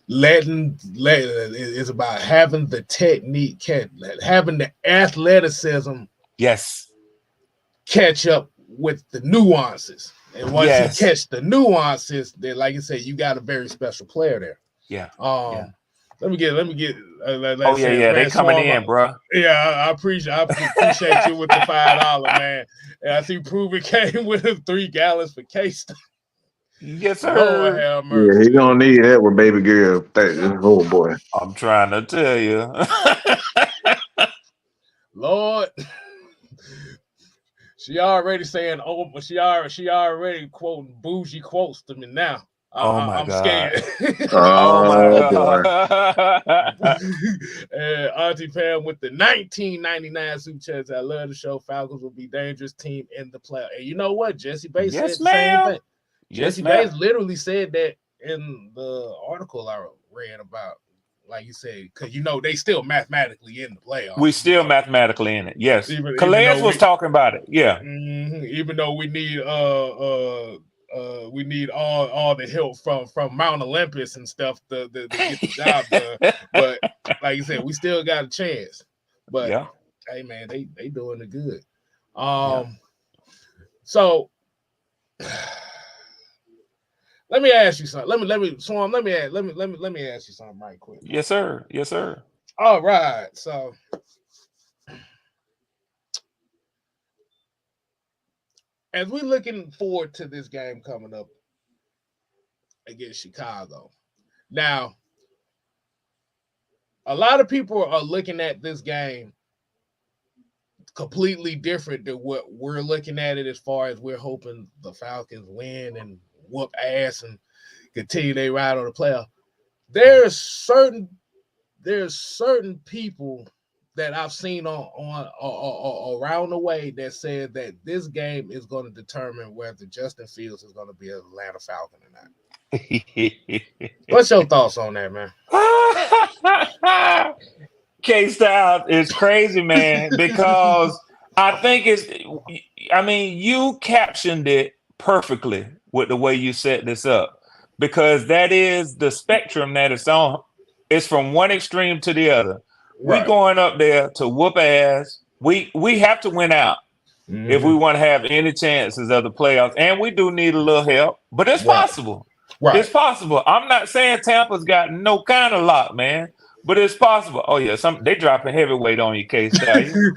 it's about having the technique, having the athleticism, catch up with the nuances. And once you catch the nuances, then like you said, you got a very special player there. Let me get. They coming in, bro. Yeah, I appreciate you with the $5, man. And I see Proven came with him 3 gallons for case. Yes, sir. Lord have mercy. Yeah, he gonna need that with baby girl. Oh boy, I'm trying to tell you, Lord. She already saying, she already quoting bougie quotes to me now. I'm God. scared. Oh my God. And Auntie Pam with the 1999 super chats. I love the show. Falcons will be dangerous team in the playoff. And you know what? Jesse Bates said the same thing. Jesse Bates literally said that in the article I read about. Like you said, because they still mathematically in the playoffs. We still mathematically in it. Yes. Calais was talking about it. Yeah. Even though we need all the help from Mount Olympus and stuff to get the job done. But like you said, we still got a chance. But hey man, they doing it good. So let me ask you something. Let me ask you something right quick. Yes, sir. All right. So as we're looking forward to this game coming up against Chicago, now a lot of people are looking at this game completely different than what we're looking at it, as far as we're hoping the Falcons win and whoop ass and continue their ride on the playoff. There's certain people that I've seen on around the way that said that this game is going to determine whether Justin Fields is going to be an Atlanta Falcon or not. What's your thoughts on that, man? K-Styles is crazy, man, because I think you captioned it perfectly with the way you set this up, because that is the spectrum that it's on. It's from one extreme to the other. Right. We going up there to whoop ass. We have to win out if we want to have any chances of the playoffs, and we do need a little help, but it's possible. Right. It's possible. I'm not saying Tampa's got no kind of lock, man, but it's possible. Oh yeah, they dropping heavyweight on you, K-Styles. We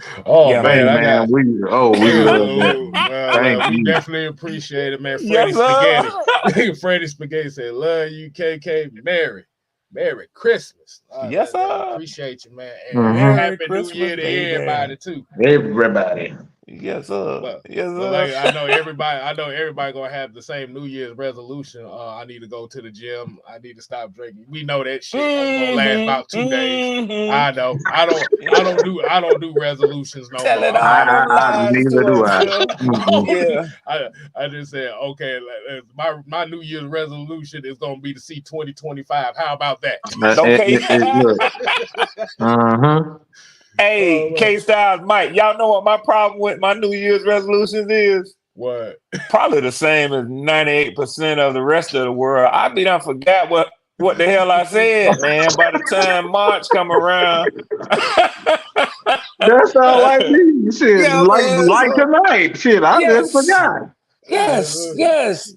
definitely appreciate it, man. Freddie Spaghetti. Freddie Spaghetti said, "Love you, KK, Mary." Merry Christmas. Yes, sir. Appreciate you, man. And Mhm. Merry Happy Christmas, New Year to baby. everybody too. Everybody. Yes, sir. But Yes, sir. like I know everybody gonna have the same New Year's resolution. I need to go to the gym. I need to stop drinking. We know that shit only gonna last about 2 days. I know. I don't do resolutions no more. Telling all them I lies neither to do I. himself. Mm-mm. Yeah. I just said, okay, my New Year's resolution is gonna be to see 2025. How about that? Okay. Look. Uh-huh. Hey, Man. K Styles, Mike, y'all know what my problem with my New Year's resolutions is? What? Probably the same as 98% of the rest of the world. I done forgot what the hell I said, man. By the time March come around. That's all like me. Shit, Yeah, man. like tonight. Shit, I just Yes. forgot. Yes.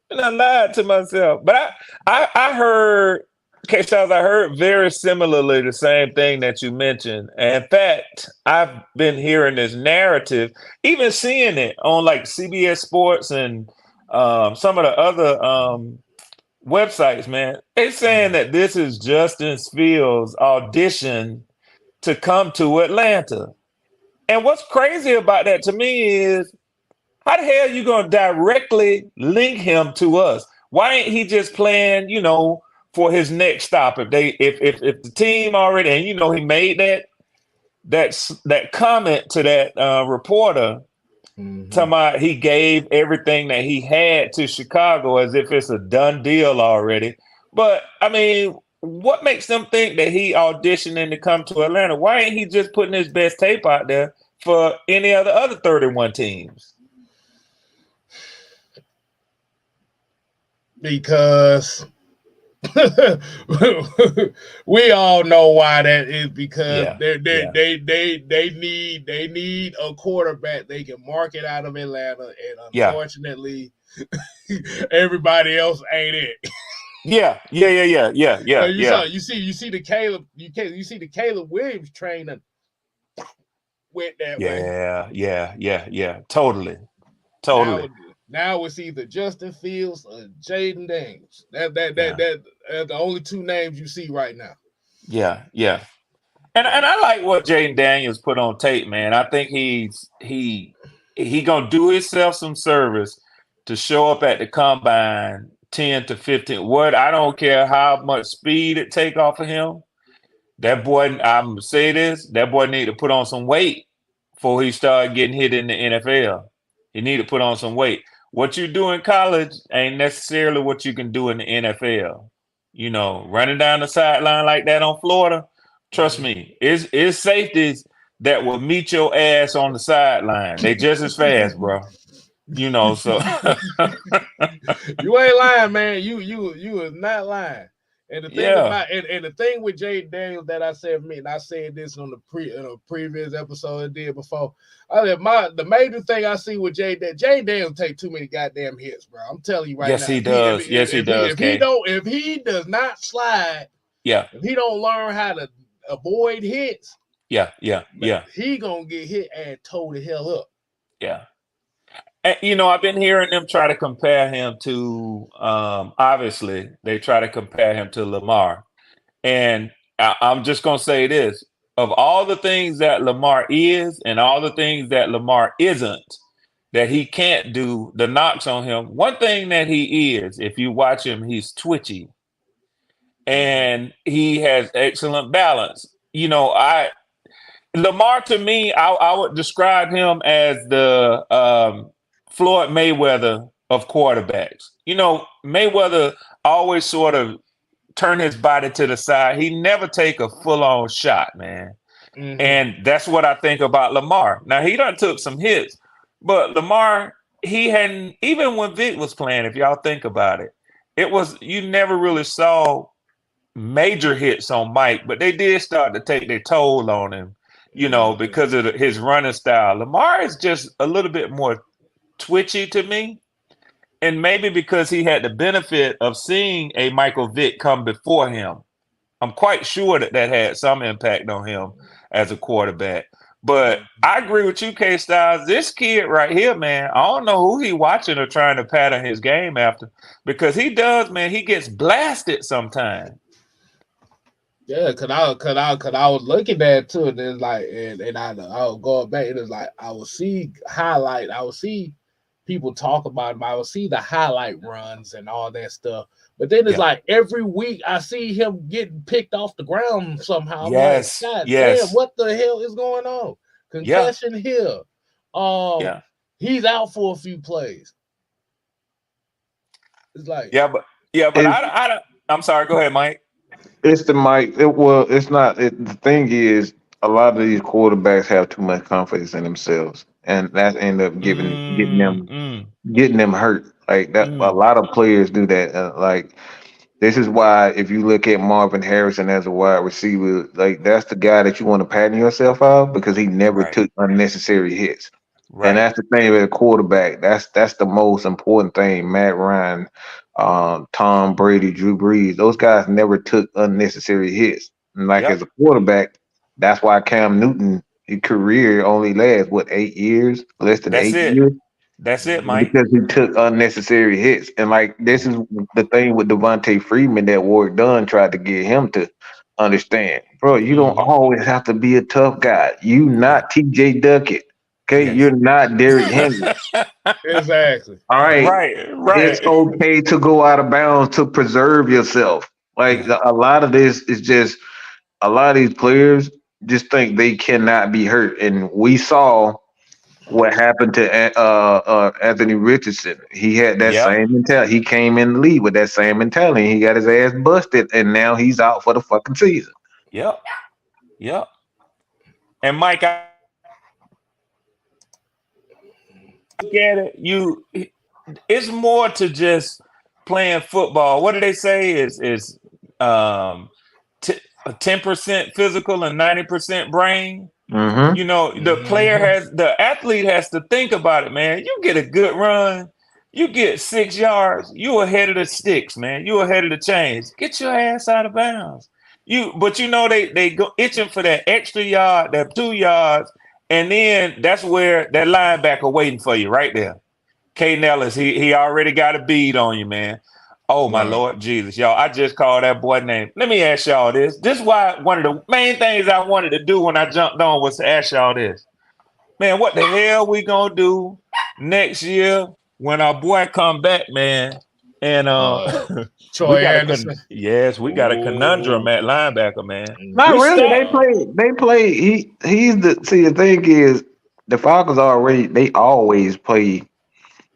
And I lied to myself. But I heard, K-Styles, I heard very similarly the same thing that you mentioned. And in fact, I've been hearing this narrative, even seeing it on like CBS Sports and some of the other websites, man. They're saying that this is Justin Fields' audition to come to Atlanta. And what's crazy about that to me is, how the hell you gonna directly link him to us? Why ain't he just playing, for his next stop? If the team already, and he made that comment to that reporter, talking about he gave everything that he had to Chicago as if it's a done deal already. But I mean, what makes them think that he auditioning to come to Atlanta? Why ain't he just putting his best tape out there for any of the other 31 teams? Because we all know why that is, because they need a quarterback they can market out of Atlanta, and unfortunately everybody else ain't it. Yeah. You see the Caleb Williams training went that way. Yeah. Totally. Now it's either Justin Fields or Jaden Daniels. That's the only two names you see right now. Yeah. And I like what Jaden Daniels put on tape, man. I think he gonna do himself some service to show up at the combine 10 to 15. I don't care how much speed it take off of him. That boy, I'm say this, that boy need to put on some weight before he start getting hit in the NFL. He need to put on some weight. What you do in college ain't necessarily what you can do in the NFL. Running down the sideline like that on Florida, trust me, it's safeties that will meet your ass on the sideline. They just as fast, bro. So you ain't lying, man. You is not lying. And the thing about and the thing with Jaden Daniels that I said, and I said this on the previous episode I did before. The major thing I see with Jaden Daniels take too many goddamn hits, bro. I'm telling you right now. Yes, he does. If he does not slide, if he don't learn how to avoid hits, he gonna get hit and toe the hell up. Yeah. And, I've been hearing them try to compare him to, obviously, they try to compare him to Lamar. And I'm just going to say this. Of all the things that Lamar is and all the things that Lamar isn't, that he can't do, the knocks on him, one thing that he is, if you watch him, he's twitchy. And he has excellent balance. Lamar, to me, I would describe him as the Floyd Mayweather of quarterbacks. Mayweather always sort of turn his body to the side. He never take a full-on shot, man. Mm-hmm. And that's what I think about Lamar. Now, he done took some hits, but Lamar, he hadn't, even when Vic was playing, if y'all think about it, you never really saw major hits on Mike, but they did start to take their toll on him, because of his running style. Lamar is just a little bit more twitchy to me, and maybe because he had the benefit of seeing a Michael Vick come before him. I'm quite sure that had some impact on him as a quarterback. But I agree with you, K-Styles. This kid right here, man, I don't know who he watching or trying to pattern his game after, because he does, man. He gets blasted sometimes. Yeah, cause I was looking at it too, and it's like, and I was going back, and it's like I would see people talk about him. I would see the highlight runs and all that stuff. But then it's Yeah. like every week I see him getting picked off the ground somehow. I'm like, Yes. God damn, Yes. what the hell is going on? Yeah. Concussion here. Um, Yeah. he's out for a few plays. It's like, But I don't. I'm sorry. Go ahead, Mike. It's the mic. Well, it's not. The thing is, a lot of these quarterbacks have too much confidence in themselves, and that end up Mm, mm, getting them hurt. Like that, a mm. lot of players do that. Like this is why if you look at Marvin Harrison as a wide receiver, like that's the guy that you want to pattern yourself off because he never Right. took unnecessary hits. And Right. that's the thing with a quarterback. That's the most important thing. Matt Ryan, Tom Brady, Drew Brees, those guys never took unnecessary hits. And like as Yep. a quarterback, that's why Cam Newton, his career only lasts what 8 years, less than That's eight it. years, That's it, Mike. because he took unnecessary hits. And like this is the thing with Devontae Freeman that Warwick Dunn tried to get him to understand. Bro, you don't Mm-hmm. always have to be a tough guy. You Yeah. not TJ Duckett. Okay, Yes. you're not Derrick Henry. exactly. All right. Right. It's Right. okay to go out of bounds to preserve yourself. Like Yeah. a lot of this is just a lot of these players just think they cannot be hurt. And we saw what happened to Anthony Richardson. He had that Yep. same mentality. He came in the league with that same mentality. He got his ass busted, and now he's out for the fucking season. Yep. Yep. And Mike, I look at it. It's more to just playing football. What do they say? Is um 10% physical and 90% brain. Mm-hmm. The athlete has to think about it, man. You get a good run, you get 6 yards, you ahead of the sticks, man. You ahead of the chains. Get your ass out of bounds. But they go itching for that extra yard, that 2 yards, and then that's where that linebacker waiting for you right there. K Nellis, he already got a bead on you, man. Oh my Right. Lord Jesus, y'all! I just called that boy name. Let me ask y'all this. This is why one of the main things I wanted to do when I jumped on was to ask y'all this. Man, what the hell we gonna do next year when our boy come back, man? And we Troy got Anderson. we got a conundrum Ooh. at linebacker, man. Not We really. stacked. They play. He's the see. The thing is, the Falcons they always play.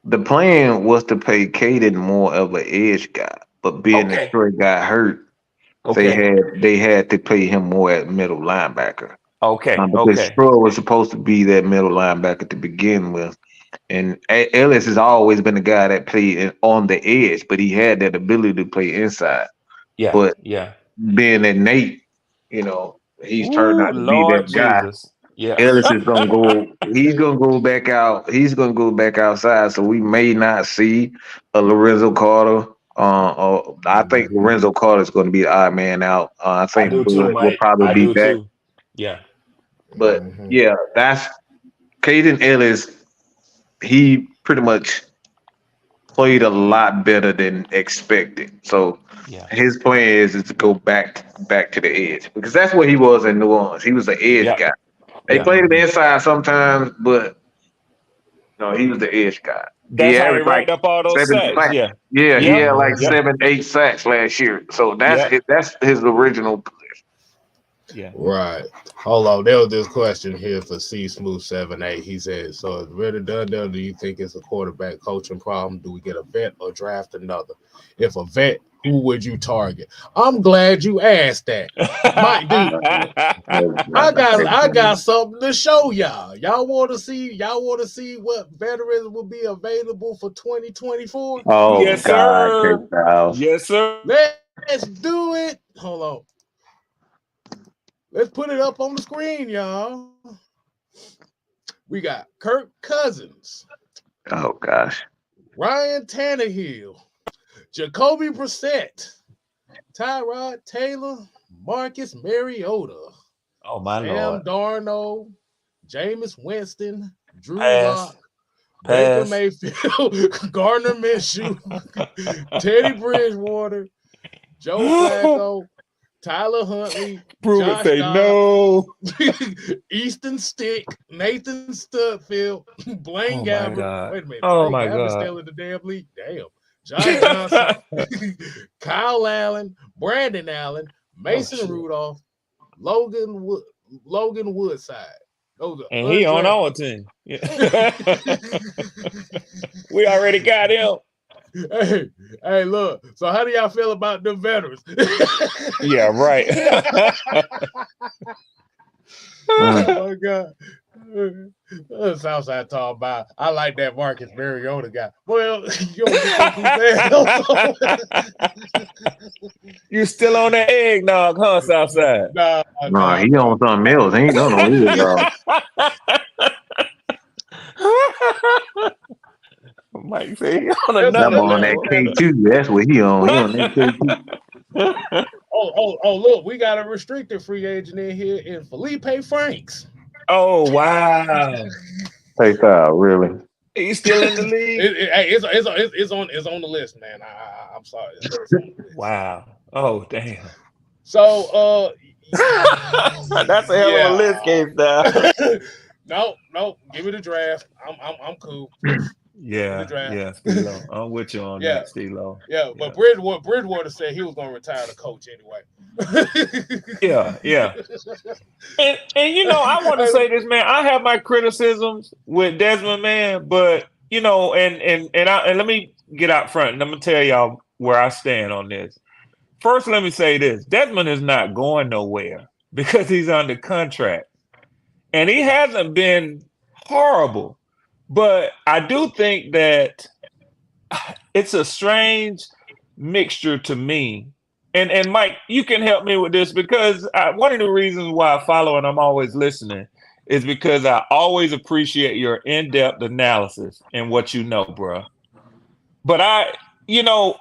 The plan was to pay Caden more of an edge guy, but being that Okay, Troy got hurt, okay, they had to play him more at middle linebacker. okay, Because okay. Stroll was supposed to be that middle linebacker to begin with, and Ellis has always been the guy that played on the edge, but he had that ability to play inside. Yeah, But yeah. being that Nate, he's turned Ooh, out to be Lord that guy. Jesus. Yeah. Ellis is gonna go. He's gonna go back out. He's gonna go back outside. So we may not see a Lorenzo Carter. I think Mhm. Lorenzo Carter is going to be the odd man out. I I think do too, Bud will Mike. probably I be do back. too. Yeah. But Mhm. yeah, that's Caden Ellis. He pretty much played a lot better than expected. So Yeah. his plan is to go back to the edge because that's what he was in New Orleans. He was an edge Yeah. guy. They Yeah. played him inside sometimes, but no, he was the edge guy. He That's how he averaged like racked up all those 7 sacks. sacks. Yeah. Yeah, he Yep. had like Yep. 7, 8 sacks last year. So Yep. that's his original. Yeah. Right. Hold on. There was this question here for C Smooth 78. He said, so is Reddy Dundell, do you think it's a quarterback coaching problem? Do we get a vet or draft another? If a vet, who would you target? I'm glad you asked that. Mike, dude, I got something to show y'all. Y'all want to see what veterans will be available for 2024? Oh Yes, God, K sir. Styles. Yes, sir. Let's do it. Hold on. Let's put it up on the screen, y'all. We got Kirk Cousins, Oh gosh. Ryan Tannehill, Jacoby Brissett, Tyrod Taylor, Marcus Mariota, Oh my Sam Lord. Darnold, Jameis Winston, Drew Pass. Lock, Baker Pass. Mayfield, Gardner Minshew, Teddy Bridgewater, Joe Flacco, Tyler Huntley, Prove Josh it, say Dobbs, no. Easton Stick, Nathan Studfield, Blaine Oh my Gabbert. God. Wait a minute, Oh Blaine my Gabbert's God. still in the damn league. Damn. Josh Johnson, Kyle Allen, Brandon Allen, Mason Rudolph, Logan Woodside. Those are And he on undrafted. our team. Yeah. We already got him. Hey, look. So how do y'all feel about the veterans? Yeah, right. Oh my God. Southside talking about. I like that Marcus Mariota guy. Well, you don't get You still on that eggnog, huh, Southside? Nah, he on something else. He ain't done no real job. Mike say he on That another boy on that level. K2. That's what he on. He on that K2. Oh, look, we got a restricted free agent in here in Felipe Franks. Oh, wow. Hey, Kyle, really? He's still in the league? It's on the list, man. I'm sorry. Wow. Oh, damn. So, that's a hell of a list, K-Style. No, give me the draft. I'm cool. Yeah, Stilo. I'm with you on that, Stilo. Yeah, but Bridgewater said he was going to retire the coach anyway. Yeah. And you know, I want to say this, man. I have my criticisms with Desmond, man, but you know, and let me get out front and I'm gonna tell y'all where I stand on this. First, let me say this: Desmond is not going nowhere because he's under contract, and he hasn't been horrible. But I do think that it's a strange mixture to me. And Mike, you can help me with this because one of the reasons why I follow and I'm always listening is because I always appreciate your in-depth analysis and what you know, bro. But I know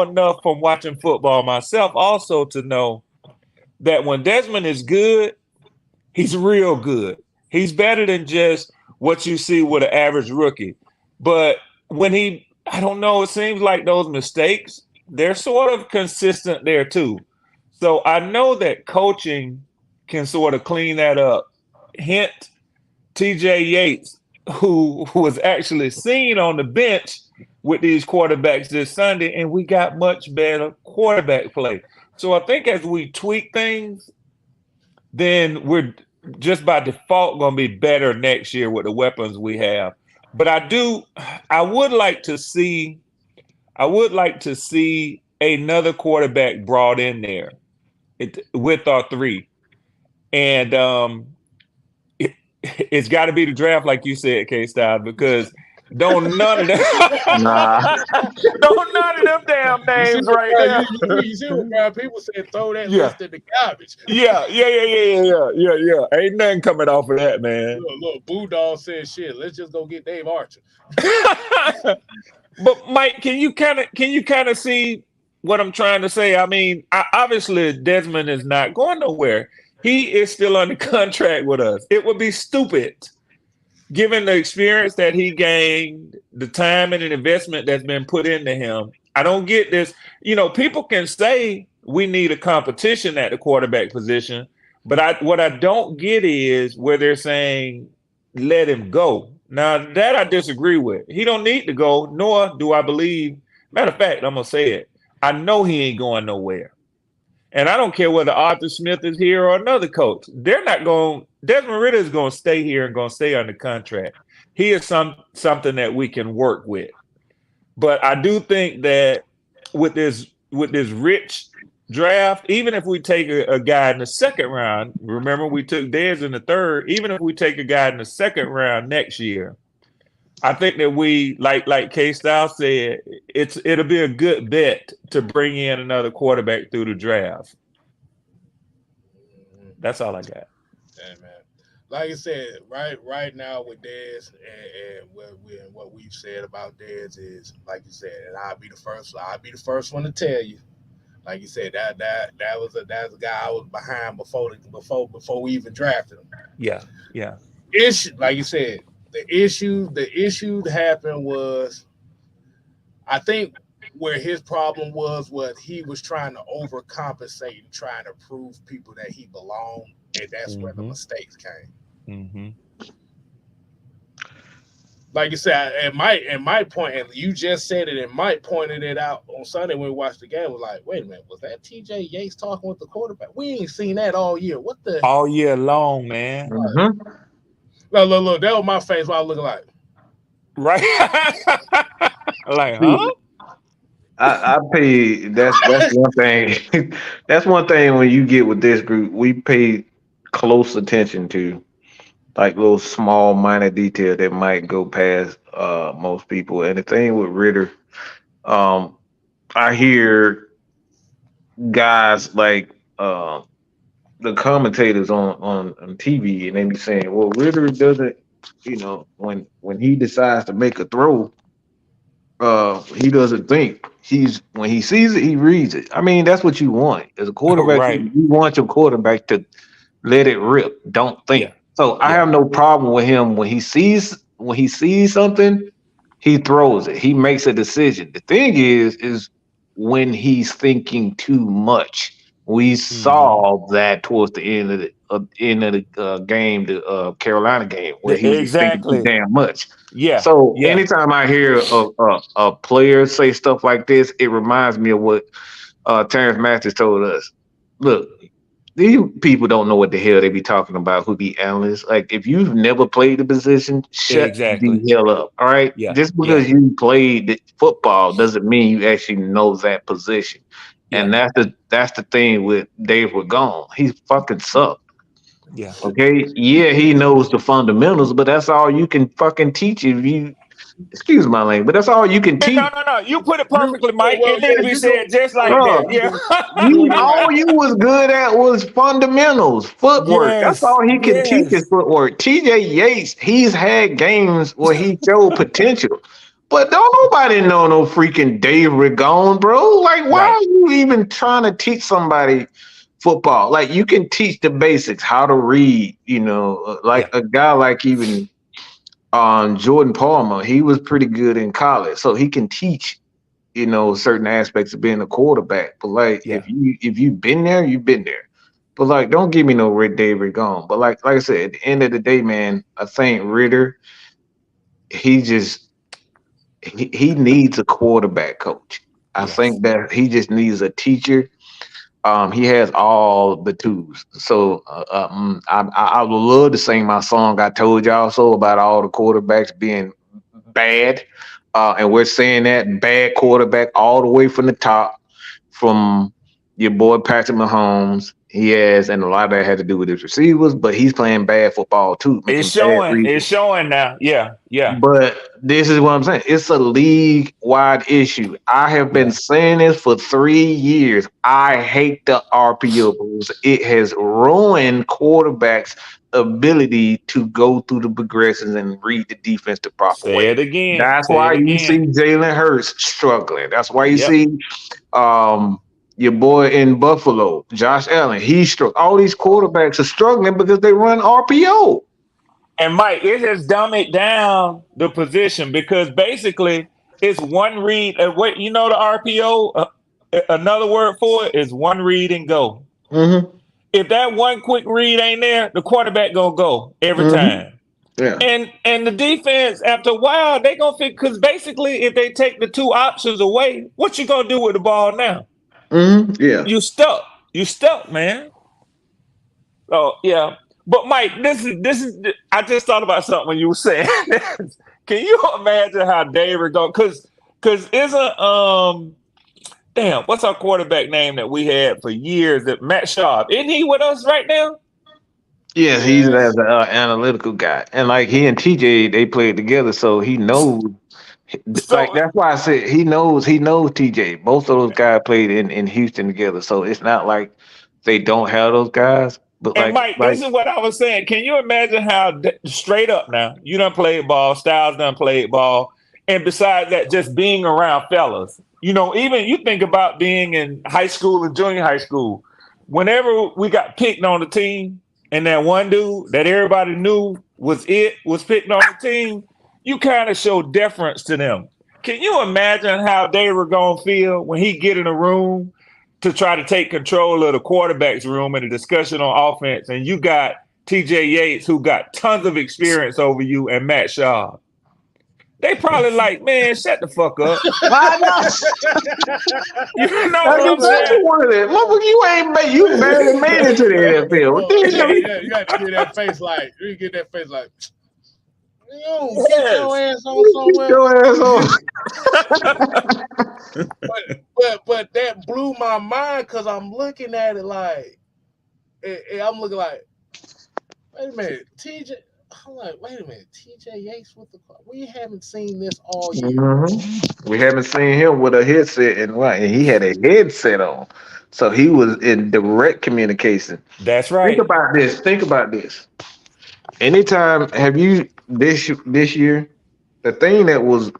enough from watching football myself also to know that when Desmond is good, he's real good. He's better than just what you see with an average rookie. But when I don't know, it seems like those mistakes, they're sort of consistent there too. So I know that coaching can sort of clean that up. Hint, TJ Yates, who was actually seen on the bench with these quarterbacks this Sunday, and we got much better quarterback play. So I think as we tweak things, then we're just by default going to be better next year with the weapons we have. But I would like to see another quarterback brought in there with our three. And it's got to be the draft, like you said, K-Style, because don't none of them damn names right now. You see what people say, throw that list in the garbage. Yeah. Ain't nothing coming off of that, man. Look, Bulldog said shit. Let's just go get Dave Archer. But Mike, can you kind of see what I'm trying to say? I mean, obviously Desmond is not going nowhere. He is still under contract with us. It would be stupid, given the experience that he gained, the time and the investment that's been put into him. I don't get this. You know, people can say we need a competition at the quarterback position, but what I don't get is where they're saying let him go. Now, that I disagree with. He don't need to go, nor do I believe. Matter of fact, I'm going to say it. I know he ain't going nowhere. And I don't care whether Arthur Smith is here or another coach. They're not going – Desmond Ridder is going to stay here and going to stay under contract. He is something that we can work with. But I do think that with this rich draft, even if we take a guy in the second round, remember we took Dez in the third, even if we take a guy in the second round next year, I think that we, like K-Style said, it'll be a good bet to bring in another quarterback through the draft. That's all I got. Yeah, man. Like I said, right now with Dez and what we've said about Dez is, like you said, and I'll be the first one to tell you. Like you said, that was a guy I was behind before we even drafted him. Yeah. Issue, like you said, the issue that happened was, I think where his problem was what he was trying to overcompensate and trying to prove people that he belonged, and that's where the mistakes came. Mm-hmm. Like you said, and Mike point, and you just said it, and Mike pointed it out on Sunday when we watched the game. Was like, wait a minute, was that T.J. Yates talking with the quarterback? We ain't seen that all year. What the? All year long, man. Mm-hmm. Look. That was my face. What I was looking like. Right? Like, huh? I pay. That's one thing. That's one thing when you get with this group, we pay close attention to like little small minor detail that might go past most people. And the thing with Ritter, I hear guys like the commentators on TV, and they be saying, "Well, Ritter doesn't, when he decides to make a throw, he doesn't think. When he sees it, he reads it. I mean, that's what you want as a quarterback. Right. You want your quarterback to let it rip. Don't think. Yeah. So I have no problem with him when he sees something, he throws it. He makes a decision. The thing is when he's thinking too much. We saw that towards the end of the game, the Carolina game, where he was thinking too damn much. Yeah. So anytime I hear a player say stuff like this, it reminds me of what Terrence Masters told us. Look, these people don't know what the hell they be talking about, who be analysts. Like, if you've never played the position, shut the hell up. All right? Yeah. Just because you played football doesn't mean you actually know that position. Yeah. And that's the thing with Dave Ragone. He fucking sucked. Yeah. Okay? Yeah, he knows the fundamentals, but that's all you can fucking teach if you excuse my language, but that's all you can teach. No. You put it perfectly, Mike. It need to be said just like that. Yeah. All you was good at was fundamentals, footwork. Yes, that's all he can teach is footwork. T.J. Yates, he's had games where he showed potential. But don't nobody know no freaking Dave Ragone, bro. Like, why are you even trying to teach somebody football? Like, you can teach the basics, how to read, a guy like even Jordan Palmer, he was pretty good in college, so he can teach, certain aspects of being a quarterback. But like, if you've been there, you've been there. But like, don't give me no Red Dave Ragone. But like I said, at the end of the day, man, I think Ritter, he needs a quarterback coach. I think that he just needs a teacher. He has all the tools. So I would love to sing my song I told y'all so about all the quarterbacks being bad. And we're saying that bad quarterback all the way from the top, from your boy Patrick Mahomes. He has, and a lot of that had to do with his receivers, but he's playing bad football too. It's showing now. Yeah. But this is what I'm saying. It's a league-wide issue. I have been saying this for 3 years. I hate the RPO rules. It has ruined quarterbacks' ability to go through the progressions and read the defense the proper way. Say it again. That's why you see Jalen Hurts struggling. That's why you see your boy in Buffalo, Josh Allen, he's struggling. All these quarterbacks are struggling because they run RPO. And Mike, it has dummied down the position because basically it's one read. The RPO, another word for it is one read and go. Mm-hmm. If that one quick read ain't there, the quarterback gonna go every time. Yeah. And the defense, after a while, they gonna fit because basically if they take the two options away, what you gonna do with the ball now? Mm-hmm. Yeah. You stuck, man. Oh yeah. But Mike, this is. I just thought about something when you were saying this. Can you imagine how David go? Because isn't what's our quarterback name that we had for years? That Matt Schaub, isn't he with us right now? Yeah, he's as an analytical guy, and like he and TJ, they played together, so he knows. Like that's why I said he knows TJ. Both of those guys played in Houston together, so it's not like they don't have those guys. But and Mike, this is what I was saying. Can you imagine how straight up now you done played ball, Styles done played ball, and besides that, just being around fellas. Even you think about being in high school and junior high school. Whenever we got picked on the team, and that one dude that everybody knew was picked on the team, you kind of show deference to them. Can you imagine how they were gonna feel when he get in a room to try to take control of the quarterback's room in a discussion on offense, and you got TJ Yates who got tons of experience over you and Matt Shaw? They probably like, man, shut the fuck up. I know. You know That's what I'm exactly saying? what it is. Motherfucker, you barely made it to the NFL. What the hell? You got to get that face like, you get that face like, yo, get Yes. your ass on somewhere. Get your ass on. But that blew my mind because I'm looking at it like, and I'm looking like, wait a minute, TJ. I'm like, wait a minute, TJ Yates with the. We haven't seen this all year. We haven't seen him with a headset and he had a headset on, so he was in direct communication. That's right. Think about this. Think about this. Anytime have you this year? The thing that was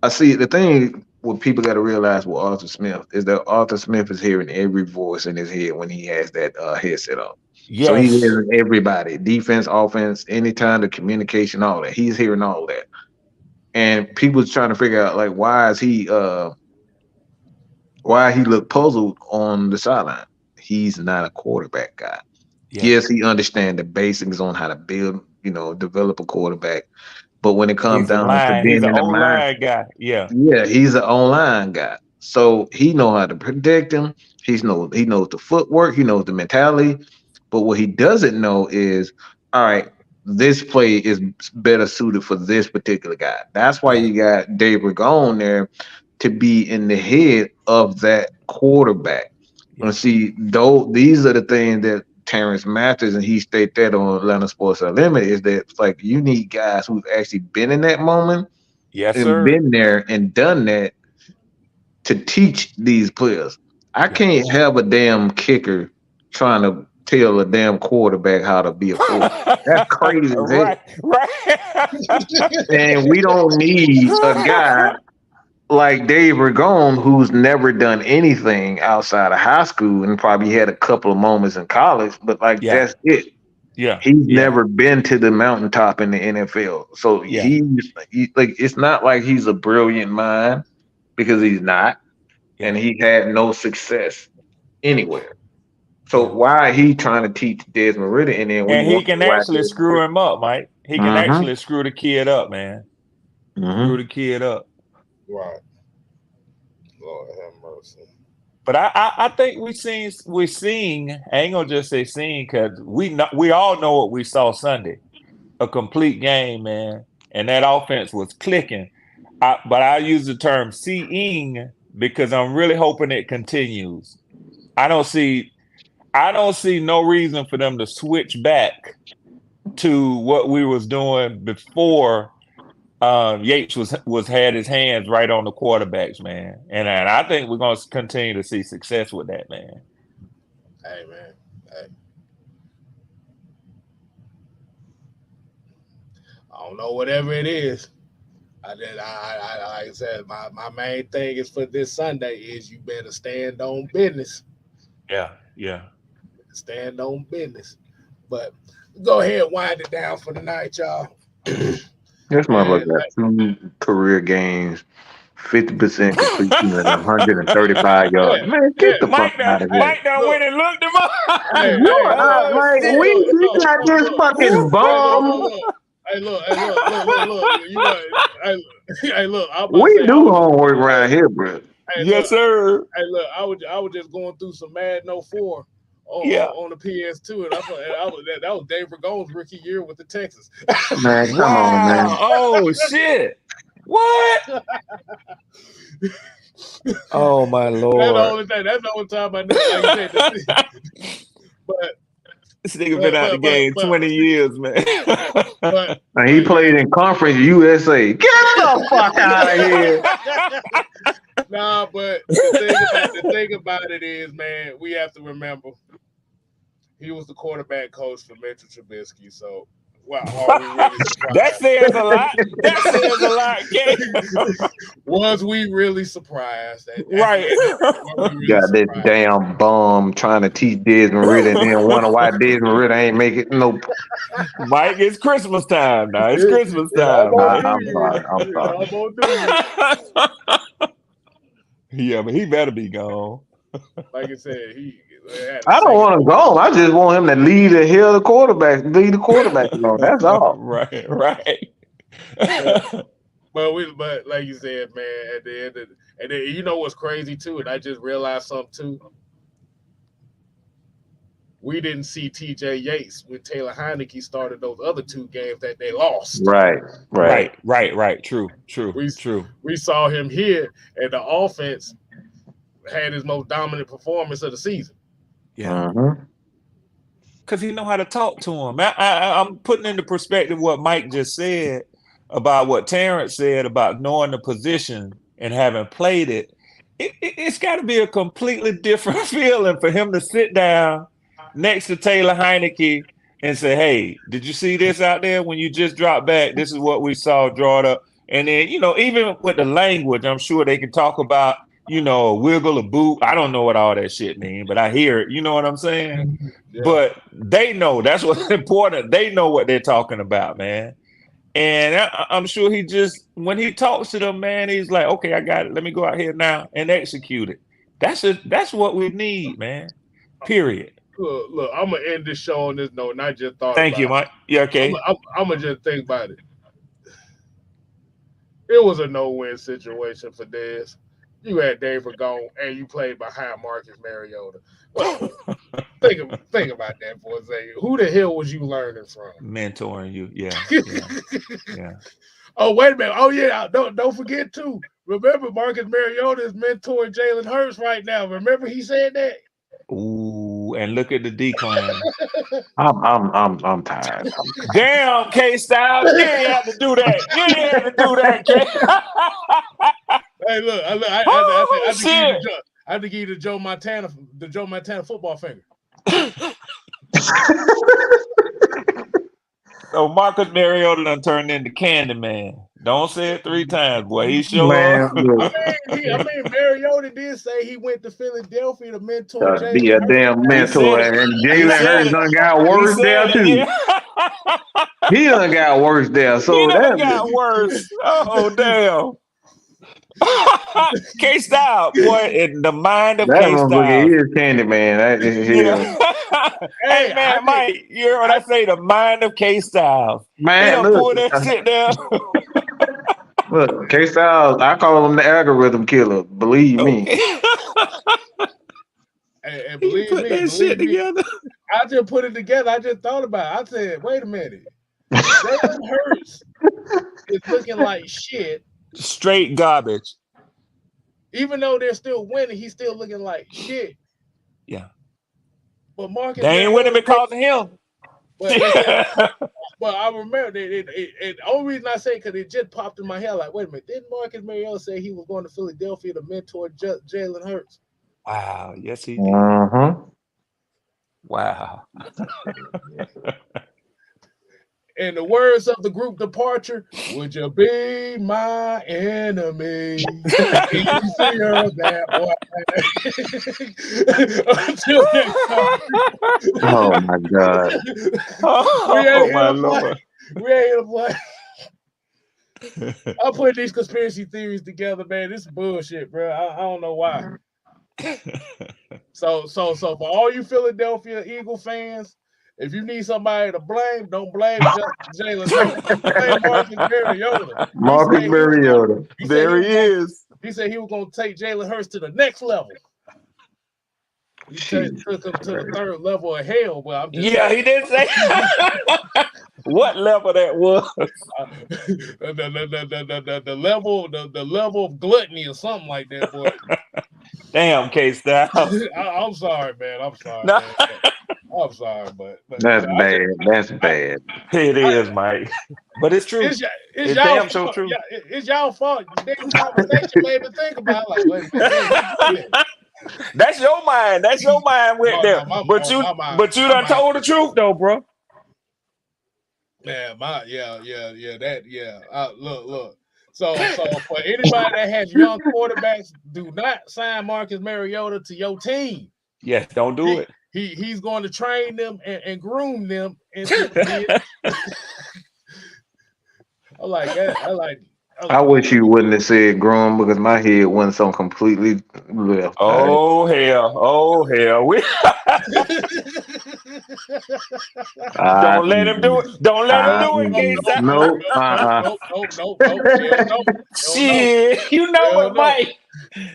the thing what people got to realize with Arthur Smith is that Arthur Smith is hearing every voice in his head when he has that headset on. Yes. So he's hearing everybody, defense, offense, anytime the communication, all that. He's hearing all that. And people's trying to figure out like why he look puzzled on the sideline. He's not a quarterback guy. Yeah. Yes, he understands the basics on how to build, develop a quarterback. But when it comes down to being he's in an the online guy. Yeah, he's an online guy. So he know how to predict him. He knows the footwork. He knows the mentality. But what he doesn't know is, all right, this play is better suited for this particular guy. That's why you got Dave Ragone there to be in the head of that quarterback. Yeah. And see, these are the things that Terrence Mathers, and he stated that on Atlanta Sports Unlimited, is that it's like you need guys who've actually been in that moment yes, and sir. been there and done that to teach these players. I can't have a damn kicker trying to tell a damn quarterback how to be a quarterback. That's crazy as hell. Right. And we don't need a guy like Dave Ragone, who's never done anything outside of high school and probably had a couple of moments in college, but that's it. Yeah. He's never been to the mountaintop in the NFL. So he it's not like he's a brilliant mind, because he's not, and he had no success anywhere. So why he trying to teach Desmond Ridder, and then he can actually screw him up, Mike. He can actually screw the kid up, man. Screw the kid up. Right. Lord have mercy. But I think we're seeing. I ain't gonna just say seeing, because we all know what we saw Sunday, a complete game, man, and that offense was clicking. But I use the term seeing because I'm really hoping it continues. I don't see no reason for them to switch back to what we was doing before Yates was had his hands right on the quarterbacks, man. And I think we're going to continue to see success with that, man. Hey, man. Hey. I don't know, whatever it is. Like I said, my main thing is for this Sunday is you better stand on business. Yeah. Stand on business. But go ahead, wind it down for the night, y'all. This motherfucker got 2 career games, 50% completion at 135 yards. Man, get the fuck out of here. Mike done went and looked him up. We got this fucking bomb. Hey, look. Look. We do homework around here, bro. Yes, sir. Hey, look, I was just going through some Madden 04 on the PS2, and that was Dave Ragone's rookie year with the Texans. Man, come on, man. Oh shit! What? Oh my Lord! That's the only time I know. But this nigga been out the game 20 years, man. And he played in Conference USA. Get the fuck out of here! Nah, but the thing about it is, man, we have to remember he was the quarterback coach for Mitchell Trubisky. So Wow, are we really surprised? That says a lot. That says a lot, Cam. Was we really surprised? Right. Really Got this surprised? damn bum trying to teach Desmond Ritter and then wonder why Desmond Ritter ain't make it. Nope. Mike, it's Christmas time now. It's Christmas It's time. almost I'm New sorry. Year's. I'm It's sorry. almost New Year's. Yeah, but he better be gone. Like I said, I don't want him gone. I just want him to lead the quarterback alone. That's all. Right. But like you said, man, at the end of and then, you know what's crazy too, and I just realized something too. We didn't see T.J. Yates when Taylor Heineke started those other two games that they lost. Right. True. We saw him here, and the offense had his most dominant performance of the season. Yeah. Because he know how to talk to him. I'm putting into perspective what Mike just said about what Terrence said about knowing the position and having played it. It's got to be a completely different feeling for him to sit down next to Taylor Heineke and say, hey, did you see this out there when you just dropped back? This is what we saw, draw it up. And then, even with the language, I'm sure they can talk about, wiggle a boot. I don't know what all that shit means, but I hear it. You know what I'm saying? Yeah. But they know. That's what's important. They know what they're talking about, man. And I'm sure when he talks to them, man, he's like, okay, I got it. Let me go out here now and execute it. That's what we need, man. Period. Look, I'm going to end this show on this note, and I just thought Thank you, Mike. Yeah, okay. I'm going to just think about it. It was a no-win situation for Dez. You had David gone, and you played behind Marcus Mariota. Well, think about that for a second. Who the hell was you learning from? Mentoring you, yeah. Oh, wait a minute. Oh, yeah. Don't forget, too. Remember, Marcus Mariota is mentoring Jalen Hurts right now. Remember he said that? Ooh, and look at the decline. I'm tired. Damn, K-Styles, you didn't have to do that. K. Hey, look, I have to give you the Joe Montana football finger. So Marcus Mariota done turned into Candyman. Don't say it 3 times, boy. He sure. I mean, Mariota did say he went to Philadelphia to mentor Jalen. Be a damn mentor, and Jalen Hurts done got worse there too. Yeah. He done got worse there, so that got worse. Oh damn. K-Style, boy, in the mind of K-Style. He is Candyman. Hey, man, Mike, you heard what I say? The mind of K-Style. Man, look. Pull that shit down. Look, K-Style, I call him the algorithm killer. Believe me. And believe me, that shit together. I just put it together. I just thought about it. I said, wait a minute. Jalen Hurts is looking like shit. Straight garbage. Even though they're still winning, he's still looking like shit. Yeah. But Marcus, they ain't winning because of him. But I remember the only reason I say because it just popped in my head. Like, wait a minute, didn't Marcus Mariota say he was going to Philadelphia to mentor Jalen Hurts? Wow. Yes, he did. Wow. In the words of the group Departure, would you be my enemy? Easier that way. Until next time. Oh my God. Oh my Lord. We ain't here to play. I put these conspiracy theories together, man. This is bullshit, bro. I don't know why. So for all you Philadelphia Eagle fans, if you need somebody to blame, don't blame Jalen Hurts. Blame Marcus Mariota. Marcus Mariota. There he is. He said he was going to take Jalen Hurts to the next level. He took him to the 3rd level of hell. Well, I'm just saying. He didn't say what level that was. the level of gluttony or something like that, boy. Damn, K-Style. I'm sorry, man. I'm sorry. No. Man. I'm sorry, but that's bad. That's bad. It is, Mike. But it's true. It's y'all fault. So true. Yeah, it's y'all fault. This conversation made me think about it. Like, wait. That's your mind. That's your mind went there. But you done told the truth though, bro. Man, look. So for anybody that has young quarterbacks, do not sign Marcus Mariota to your team. Yes, don't do it. He's going to train them and groom them into being. I wish you wouldn't have said grown because my head went so completely left. Oh hell! Don't let him do it. Don't let him do it, K-Side. Nope. Nope. Shit, you know what, Mike?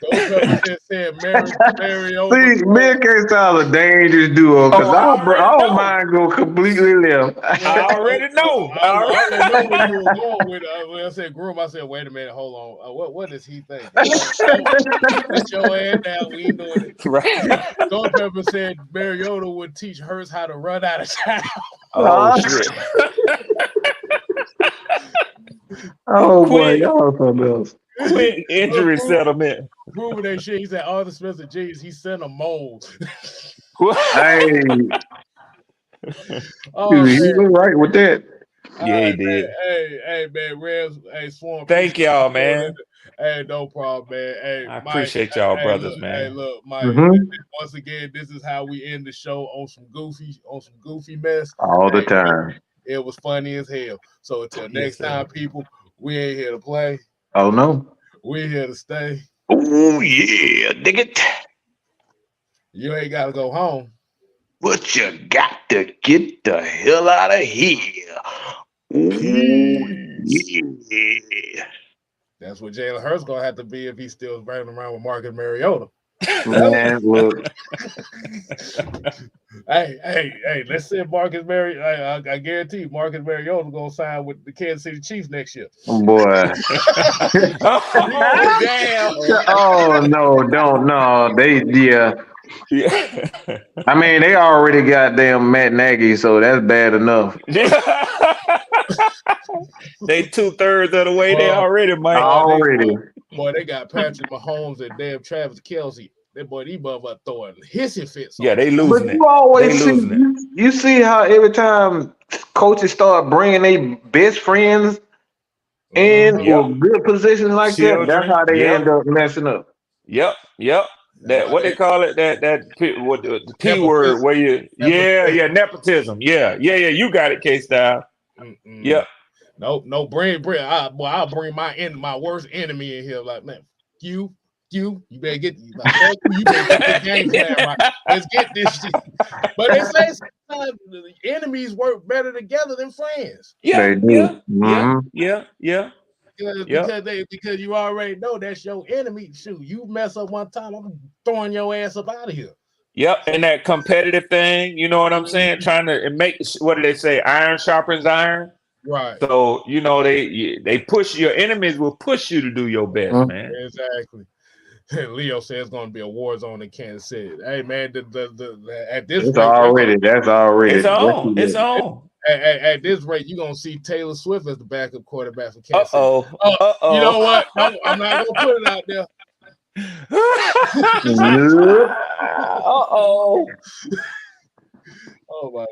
Don't said Mariota. See, me and K-Style a dangerous duo because I don't mind go completely left. I already know. I already know where you were going with it. When I said groom, I said, wait a minute, hold on. What does he think? Sit your ass down. We ain't doing it. Right. Those Pepper said Mariota would teach Hurts how to run out of town. Oh shit. Oh boy, y'all something else. Quick injury settlement. Proving that shit. He said, Arthur Spencer Jeans, he sent a mold. Hey. Oh, He was right with that. Yeah, he did. Hey, man, Rams, Swarm. Thank y'all, man. Hey, no problem, man. Hey, I Mike, appreciate y'all, brothers, look, man. Hey, look, Mike. Once again, this is how we end the show on some goofy mess. All the time. It was funny as hell. So until next time, people, we ain't here to play. Oh no. We're here to stay. Oh yeah, dig it. You ain't gotta go home. But you got to get the hell out of here. Ooh, yeah. That's what Jalen Hurts gonna have to be if he's still running around with Marcus Mariota. Man, look. Hey, let's say Marcus Mariota. I guarantee you Marcus Mariota gonna sign with the Kansas City Chiefs next year. Boy. Oh, damn. Oh no. Yeah. I mean, they already got damn Matt Nagy, so that's bad enough. They 2/3 of the way they already, Mike. Boy, they got Patrick Mahomes and damn Travis Kelce. That boy, these motherfuckers throwing hissing fits. Yeah, they losing it. You always you see how every time coaches start bringing their best friends in or good positions like that, that's how they end up messing up. Yep. That what they call it, what the P word where you nepotism. Yeah, you got it, K-Style. Yep. No, bring I'll bring my worst enemy in here. Like, man, you better get the game plan right. Let's get this shit. But they say sometimes enemies work better together than friends. Yeah. Because you already know that's your enemy. Shoot, you mess up one time, I'm throwing your ass up out of here. Yep, and that competitive thing, you know what I'm saying? Trying to make, what do they say? Iron sharpens iron. Right. So they push, your enemies will push you to do your best, man. Exactly. Leo says it's going to be a war zone in Kansas City. Hey man, at this rate, that's already. It's on. At this rate, you're gonna see Taylor Swift as the backup quarterback for Kansas City. Uh-oh. You know what? No, I'm not gonna put it out there. Uh-oh. Oh my